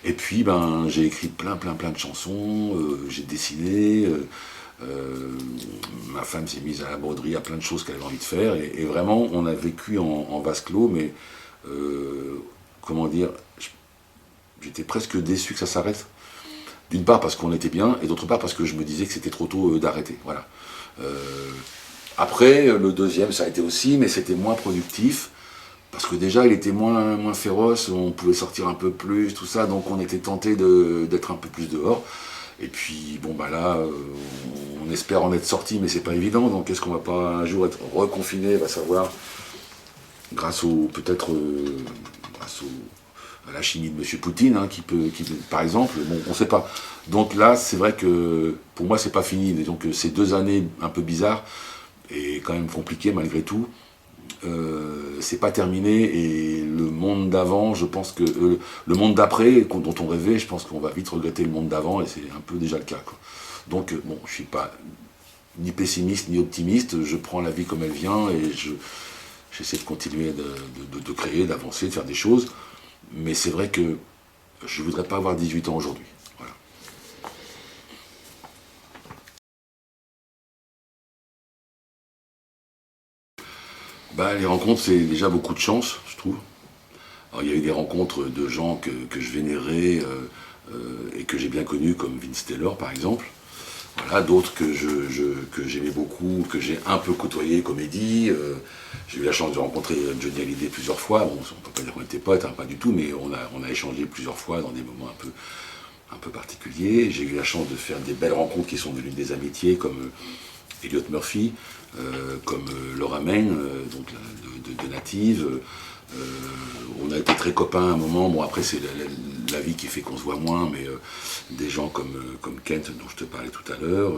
Et puis, ben, j'ai écrit plein de chansons, j'ai dessiné, ma femme s'est mise à la broderie, à plein de choses qu'elle avait envie de faire, et vraiment, on a vécu en vase clos, mais comment dire, j'étais presque déçu que ça s'arrête. D'une part parce qu'on était bien, et d'autre part parce que je me disais que c'était trop tôt d'arrêter. Voilà. Euh, Après, le deuxième, ça a été aussi, mais c'était moins productif, parce que déjà il était moins féroce, on pouvait sortir un peu plus, tout ça, donc on était tenté d'être un peu plus dehors. Et puis bon bah là, on espère en être sorti, mais c'est pas évident, donc est-ce qu'on va pas un jour être reconfiné, va savoir, grâce au peut-être grâce à la chimie de Monsieur Poutine, hein, par exemple, bon, on sait pas. Donc là, c'est vrai que pour moi, c'est pas fini. Disons que ces 2 années un peu bizarres et quand même compliquées malgré tout, c'est pas terminé. Et le monde d'avant, je pense que le monde d'après, dont on rêvait, je pense qu'on va vite regretter le monde d'avant, et c'est un peu déjà le cas, quoi. Donc bon, je suis pas ni pessimiste ni optimiste. Je prends la vie comme elle vient et j'essaie de continuer de créer, d'avancer, de faire des choses. Mais c'est vrai que je ne voudrais pas avoir 18 ans aujourd'hui. Voilà. Bah, les rencontres, c'est déjà beaucoup de chance, je trouve. Alors, il y a eu des rencontres de gens que je vénérais et que j'ai bien connus, comme Vince Taylor, par exemple. Voilà, d'autres que j'aimais beaucoup, que j'ai un peu côtoyé, comme Eddie. J'ai eu la chance de rencontrer Johnny Hallyday plusieurs fois. Bon, on ne peut pas dire qu'on était potes, hein, pas du tout, mais on a échangé plusieurs fois dans des moments un peu particuliers. J'ai eu la chance de faire des belles rencontres qui sont devenues des amitiés, comme Elliot Murphy, comme Laura Main, donc de Native. On a été très copains à un moment. Bon, après, c'est la vie qui fait qu'on se voit moins, mais des gens comme Kent, dont je te parlais tout à l'heure,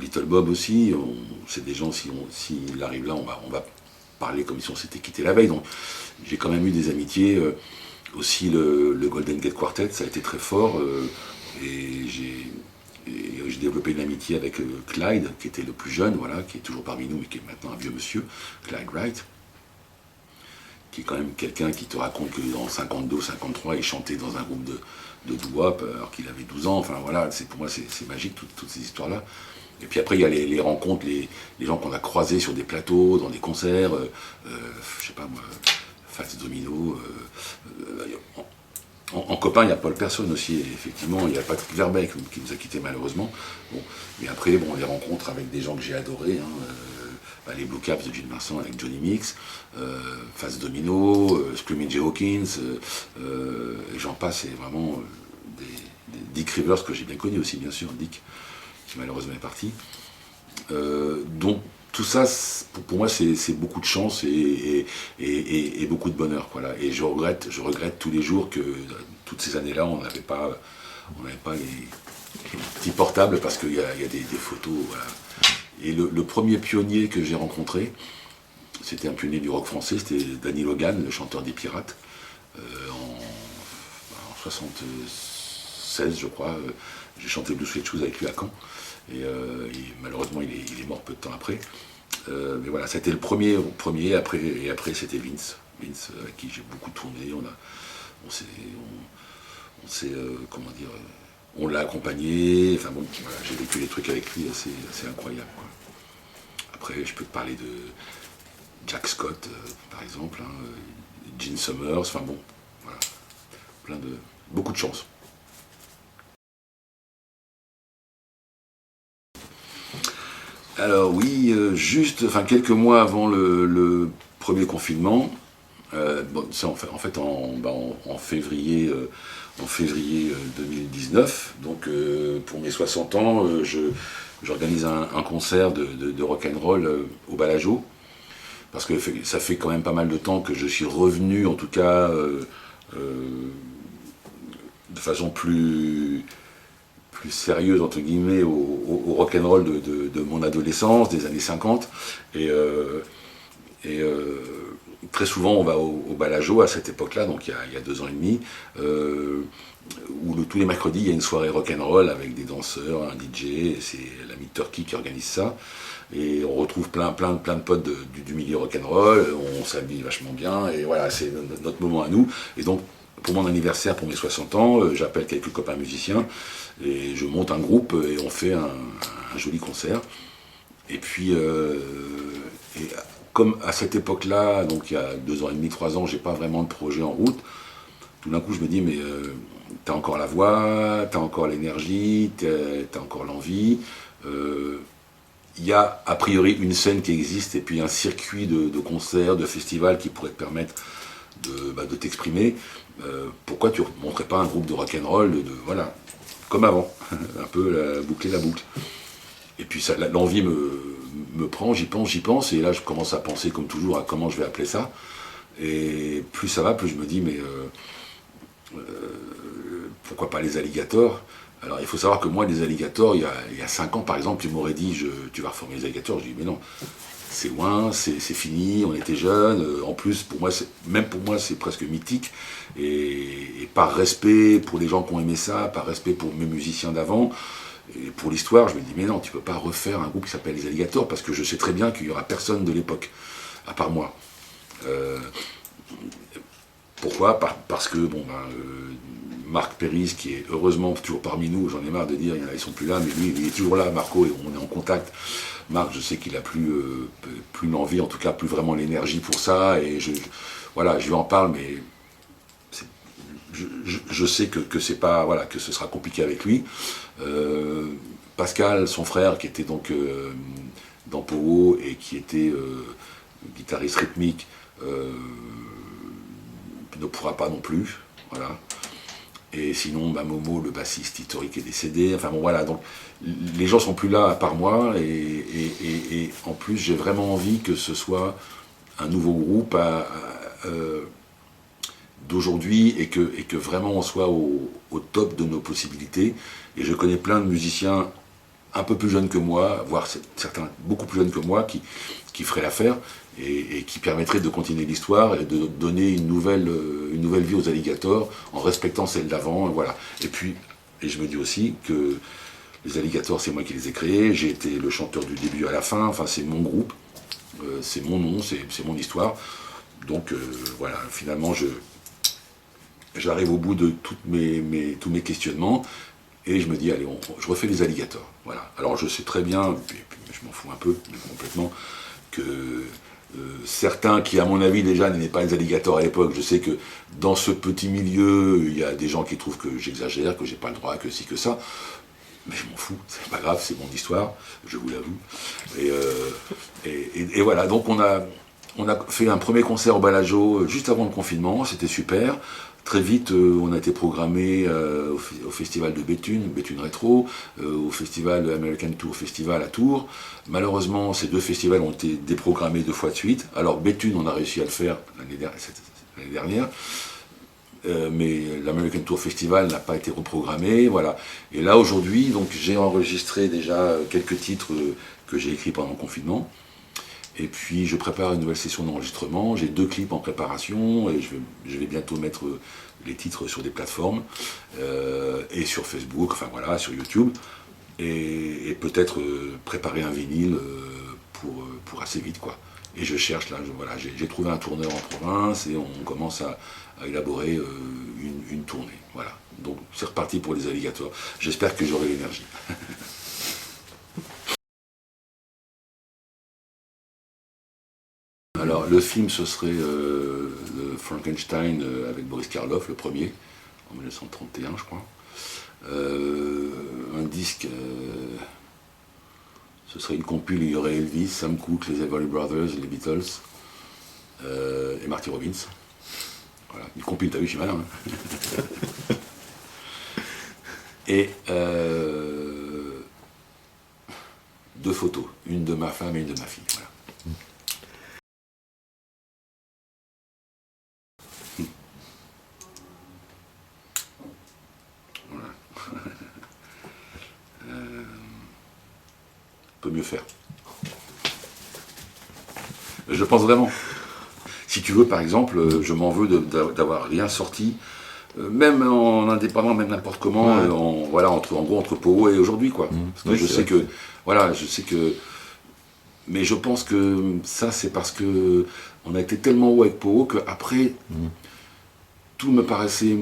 Little Bob aussi, c'est des gens, s'il arrive là, on va parler comme si on s'était quitté la veille. Donc, j'ai quand même eu des amitiés. Aussi, le Golden Gate Quartet, ça a été très fort. Et j'ai développé une amitié avec Clyde, qui était le plus jeune, voilà, qui est toujours parmi nous, mais qui est maintenant un vieux monsieur, Clyde Wright, qui est quand même quelqu'un qui te raconte qu'en 52, 53, il chantait dans un groupe de doo-wop alors qu'il avait 12 ans. Enfin voilà, pour moi c'est magique, toutes ces histoires-là. Et puis après, il y a les rencontres, les gens qu'on a croisés sur des plateaux, dans des concerts, je sais pas moi, Fats Domino. En copain, il y a Paul Persson aussi, et effectivement, il y a Patrick Verbeek qui nous a quittés malheureusement. Bon, mais après, bon, les rencontres avec des gens que j'ai adorés, hein, les Blue Caps de Gilles Vincent avec Johnny Mix, Fats Domino, Screaming Jay Hawkins, et j'en passe, c'est vraiment Dick Rivers que j'ai bien connu aussi, bien sûr, Dick, qui malheureusement est parti. Donc tout ça, pour moi, c'est beaucoup de chance et beaucoup de bonheur. Voilà. Et je regrette tous les jours que toutes ces années-là, on n'avait pas les petits portables parce qu'il y a des photos. Voilà. Et le premier pionnier que j'ai rencontré, c'était un pionnier du rock français, c'était Danny Logan, le chanteur des Pirates, en 76, je crois. J'ai chanté Blue Suede Shoes avec lui à Caen. Et malheureusement, il est mort peu de temps après. Mais voilà, c'était le premier, et après c'était Vince, avec qui j'ai beaucoup tourné. Comment dire, on l'a accompagné. Enfin bon, voilà, j'ai vécu des trucs avec lui assez incroyables, quoi. Après, je peux te parler de Jack Scott, par exemple, hein, Gene Summers. Enfin bon, voilà, beaucoup de chance. Alors oui, quelques mois avant le premier confinement, bon, c'est en février, 2019, donc pour mes 60 ans, j'organise un concert de rock'n'roll au Balajo, parce que ça fait quand même pas mal de temps que je suis revenu, en tout cas, de façon plus sérieuse entre guillemets au rock'n'roll de mon adolescence, des années 50. Et, très souvent on va au Balajo à cette époque-là, donc il y a 2 ans et demi, où tous les mercredis il y a une soirée rock'n'roll avec des danseurs, un DJ, c'est l'ami Turkey qui organise ça. Et on retrouve plein de potes du milieu rock'n'roll, on s'habille vachement bien, et voilà, c'est notre moment à nous. Et donc, pour mon anniversaire, pour mes 60 ans, j'appelle quelques copains musiciens, et je monte un groupe, et on fait un joli concert. Et puis, comme à cette époque-là, donc il y a 2 ans et demi, 3 ans, j'ai pas vraiment de projet en route, tout d'un coup je me dis, mais t'as encore la voix, t'as encore l'énergie, t'as encore l'envie, il y a a priori une scène qui existe et puis un circuit de concerts, de festivals qui pourrait te permettre de t'exprimer. Pourquoi tu ne montrais pas un groupe de rock'n'roll, voilà, comme avant, un peu boucler la boucle. Et puis l'envie me prend, j'y pense, et là je commence à penser comme toujours à comment je vais appeler ça. Et plus ça va, plus je me dis, mais pourquoi pas les alligators? Alors il faut savoir que moi, les alligators, il y a 5 ans par exemple, tu m'aurais dit, tu vas reformer les alligators. Je dis, mais non, c'est loin, c'est fini, on était jeunes. En plus, même pour moi, c'est presque mythique. Et par respect pour les gens qui ont aimé ça, par respect pour mes musiciens d'avant, et pour l'histoire, je me dis, mais non, tu peux pas refaire un groupe qui s'appelle les Alligators, parce que je sais très bien qu'il y aura personne de l'époque, à part moi. Pourquoi? Parce que, Marc Péris, qui est heureusement toujours parmi nous, j'en ai marre de dire, ils sont plus là, mais lui, il est toujours là, Marco, et on est en contact. Marc, je sais qu'il a plus l'envie, en tout cas, plus vraiment l'énergie pour ça, et je lui en parle, mais je sais que c'est pas, voilà, que ce sera compliqué avec lui. Pascal, son frère, qui était donc dans Powo et qui était guitariste rythmique, ne pourra pas non plus, voilà. Et sinon, Momo, le bassiste historique, est décédé. Enfin bon, voilà, donc les gens sont plus là à part moi, et en plus, j'ai vraiment envie que ce soit un nouveau groupe d'aujourd'hui, et que vraiment on soit au top de nos possibilités. Et je connais plein de musiciens un peu plus jeunes que moi, voire certains beaucoup plus jeunes que moi, qui feraient l'affaire, et qui permettraient de continuer l'histoire et de donner une nouvelle vie aux alligators en respectant celle d'avant, voilà. Et je me dis aussi que les alligators, c'est moi qui les ai créés, j'ai été le chanteur du début à la fin, enfin c'est mon groupe, c'est mon nom, c'est mon histoire. Donc voilà, finalement j'arrive au bout de tous mes questionnements, et je me dis, allez, je refais les alligators. Voilà. Alors je sais très bien, puis je m'en fous un peu, complètement, que certains qui, à mon avis, déjà n'aimaient pas les alligators à l'époque, je sais que dans ce petit milieu, il y a des gens qui trouvent que j'exagère, que j'ai pas le droit, que ci, que ça. Mais je m'en fous, c'est pas grave, c'est mon histoire, je vous l'avoue. Et voilà, donc on a fait un premier concert au Bellagio juste avant le confinement, c'était super. Très vite, on a été programmé au festival de Béthune Rétro, au festival American Tour Festival à Tours. Malheureusement, ces deux festivals ont été déprogrammés 2 fois de suite. Alors Béthune, on a réussi à le faire l'année dernière, mais l'American Tour Festival n'a pas été reprogrammé, voilà. Et là aujourd'hui, donc j'ai enregistré déjà quelques titres que j'ai écrits pendant le confinement. Et puis je prépare une nouvelle session d'enregistrement, j'ai 2 clips en préparation, et je vais bientôt mettre les titres sur des plateformes, et sur Facebook, enfin voilà, sur YouTube, et peut-être préparer un vinyle pour assez vite, quoi. Et je cherche, là, voilà, j'ai trouvé un tourneur en province, et on commence à élaborer une tournée, voilà. Donc c'est reparti pour les alligators, j'espère que j'aurai l'énergie. Alors, le film, ce serait le Frankenstein avec Boris Karloff, le premier, en 1931, je crois. Un disque, ce serait une compile, il y aurait Elvis, Sam Cooke, les Everly Brothers, les Beatles, et Marty Robbins. Voilà, une compile, t'as vu, je suis malin. Hein. Et 2 photos, une de ma femme et une de ma fille. Voilà. Peut mieux faire. Je pense vraiment. Si tu veux, par exemple, je m'en veux d'avoir rien sorti, même en indépendant, même n'importe comment, ouais. En gros entre Powo et aujourd'hui, quoi. Parce que oui, je sais que, voilà, mais je pense que ça, c'est parce que on a été tellement haut avec Powo qu'après, tout me paraissait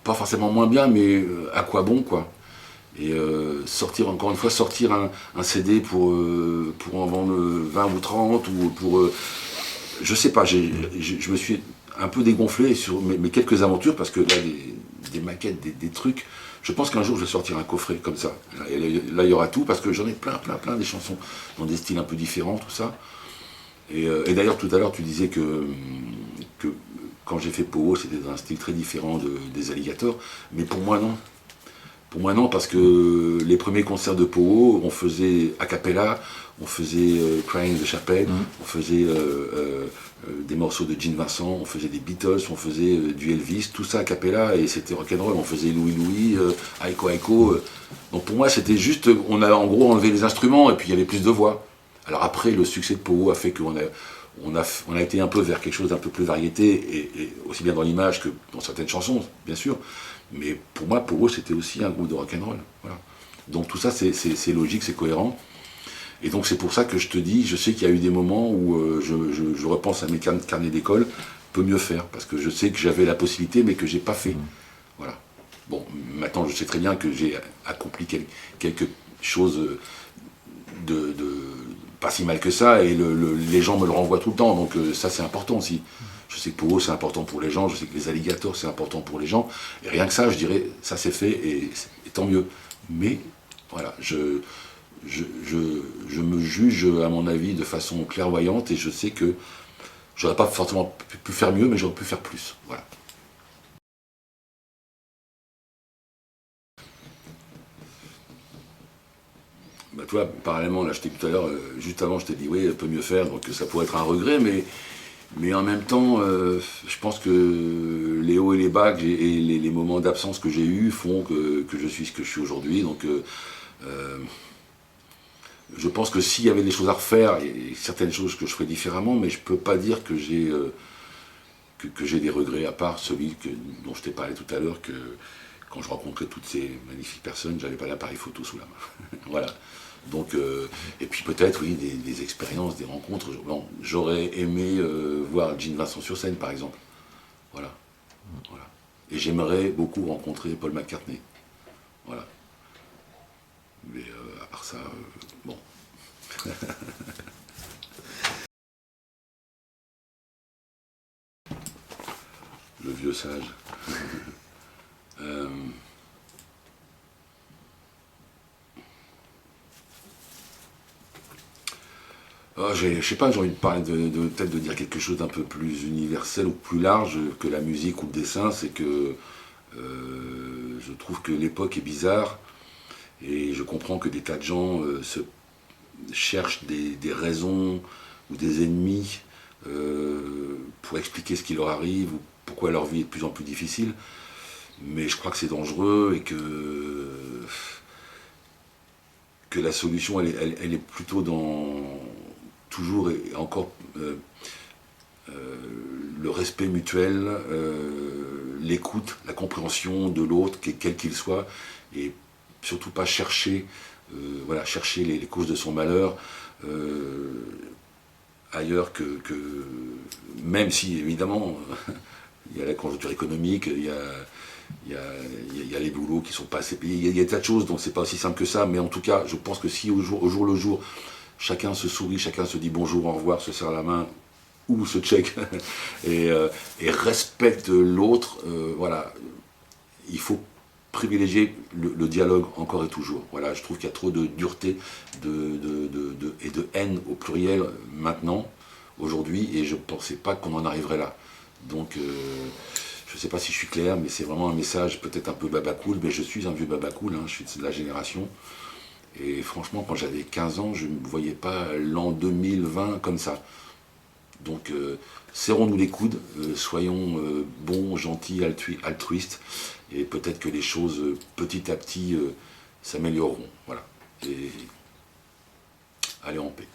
pas forcément moins bien, mais à quoi bon, quoi. Et sortir, encore une fois, sortir un CD pour en vendre 20 ou 30, ou pour... je sais pas, je me suis un peu dégonflé sur mes quelques aventures, parce que là, des maquettes, des trucs. Je pense qu'un jour je vais sortir un coffret comme ça. Et là il y aura tout, parce que j'en ai plein des chansons dans des styles un peu différents, tout ça. Et d'ailleurs tout à l'heure tu disais que quand j'ai fait Powo, c'était dans un style très différent des Alligators, mais pour moi non. Pour moi non, parce que les premiers concerts de Powo, on faisait a cappella, on faisait Crying de Chapelle, on faisait des morceaux de Gene Vincent, on faisait des Beatles, on faisait du Elvis, tout ça a cappella, et c'était rock'n'roll, on faisait Louis Louis, Aiko Aiko. Donc pour moi c'était juste, on a en gros enlevé les instruments, et puis il y avait plus de voix. Alors après, le succès de Powo a fait qu'on a été un peu vers quelque chose d'un peu plus variété, et aussi bien dans l'image que dans certaines chansons, bien sûr. Mais pour moi, Powo, c'était aussi un groupe de rock'n'roll. Voilà. Donc tout ça, c'est logique, c'est cohérent. Et donc c'est pour ça que je te dis, je sais qu'il y a eu des moments où je repense à mes carnets d'école, peut mieux faire, parce que je sais que j'avais la possibilité, mais que j'ai pas fait. Voilà. Bon, maintenant je sais très bien que j'ai accompli quelque chose de pas si mal que ça, et les gens me le renvoient tout le temps, donc ça c'est important aussi. Je sais que pour eux c'est important pour les gens, je sais que les alligators c'est important pour les gens, et rien que ça, je dirais, ça c'est fait, et tant mieux. Mais voilà, je me juge, à mon avis, de façon clairvoyante, et je sais que j'aurais pas forcément pu faire mieux, mais j'aurais pu faire plus. Voilà. Bah, toi, parallèlement, là, je t'ai dit tout à l'heure, juste avant, je t'ai dit, oui, elle peut mieux faire, donc ça pourrait être un regret, mais en même temps, je pense que les hauts et les bas et les moments d'absence que j'ai eus font que je suis ce que je suis aujourd'hui. Donc, je pense que s'il y avait des choses à refaire, il y a certaines choses que je ferais différemment, mais je ne peux pas dire que j'ai des regrets, à part celui dont je t'ai parlé tout à l'heure, que quand je rencontrais toutes ces magnifiques personnes, j'avais pas l'appareil photo sous la main. Voilà. Donc, et puis peut-être, oui, des expériences, des rencontres. Bon, j'aurais aimé voir Gene Vincent sur scène, par exemple. Voilà. Voilà. Et j'aimerais beaucoup rencontrer Paul McCartney. Voilà. Mais à part ça, bon. Le vieux sage. euh, je sais pas, j'ai envie de parler peut-être de dire quelque chose d'un peu plus universel ou plus large que la musique ou le dessin. C'est que je trouve que l'époque est bizarre, et je comprends que des tas de gens cherchent des raisons ou des ennemis pour expliquer ce qui leur arrive ou pourquoi leur vie est de plus en plus difficile. Mais je crois que c'est dangereux, et que la solution, elle est plutôt dans toujours et encore le respect mutuel, l'écoute, la compréhension de l'autre, quel qu'il soit, et surtout pas chercher, voilà, chercher les causes de son malheur ailleurs même si évidemment il y a la conjoncture économique, il y a les boulots qui sont pas assez payés, il y a des tas de choses, donc c'est pas aussi simple que ça, mais en tout cas, je pense que si au jour le jour, chacun se sourit, chacun se dit bonjour, au revoir, se serre la main, ou se check, et respecte l'autre, voilà, il faut privilégier le dialogue encore et toujours. Voilà, je trouve qu'il y a trop de dureté et de haine au pluriel maintenant, aujourd'hui, et je ne pensais pas qu'on en arriverait là. Donc, je ne sais pas si je suis clair, mais c'est vraiment un message peut-être un peu babacool, mais je suis un vieux babacool, hein, je suis de la génération. Et franchement, quand j'avais 15 ans, je ne voyais pas l'an 2020 comme ça. Donc, serrons-nous les coudes, soyons bons, gentils, altruistes, et peut-être que les choses, petit à petit, s'amélioreront. Voilà. Et allez en paix.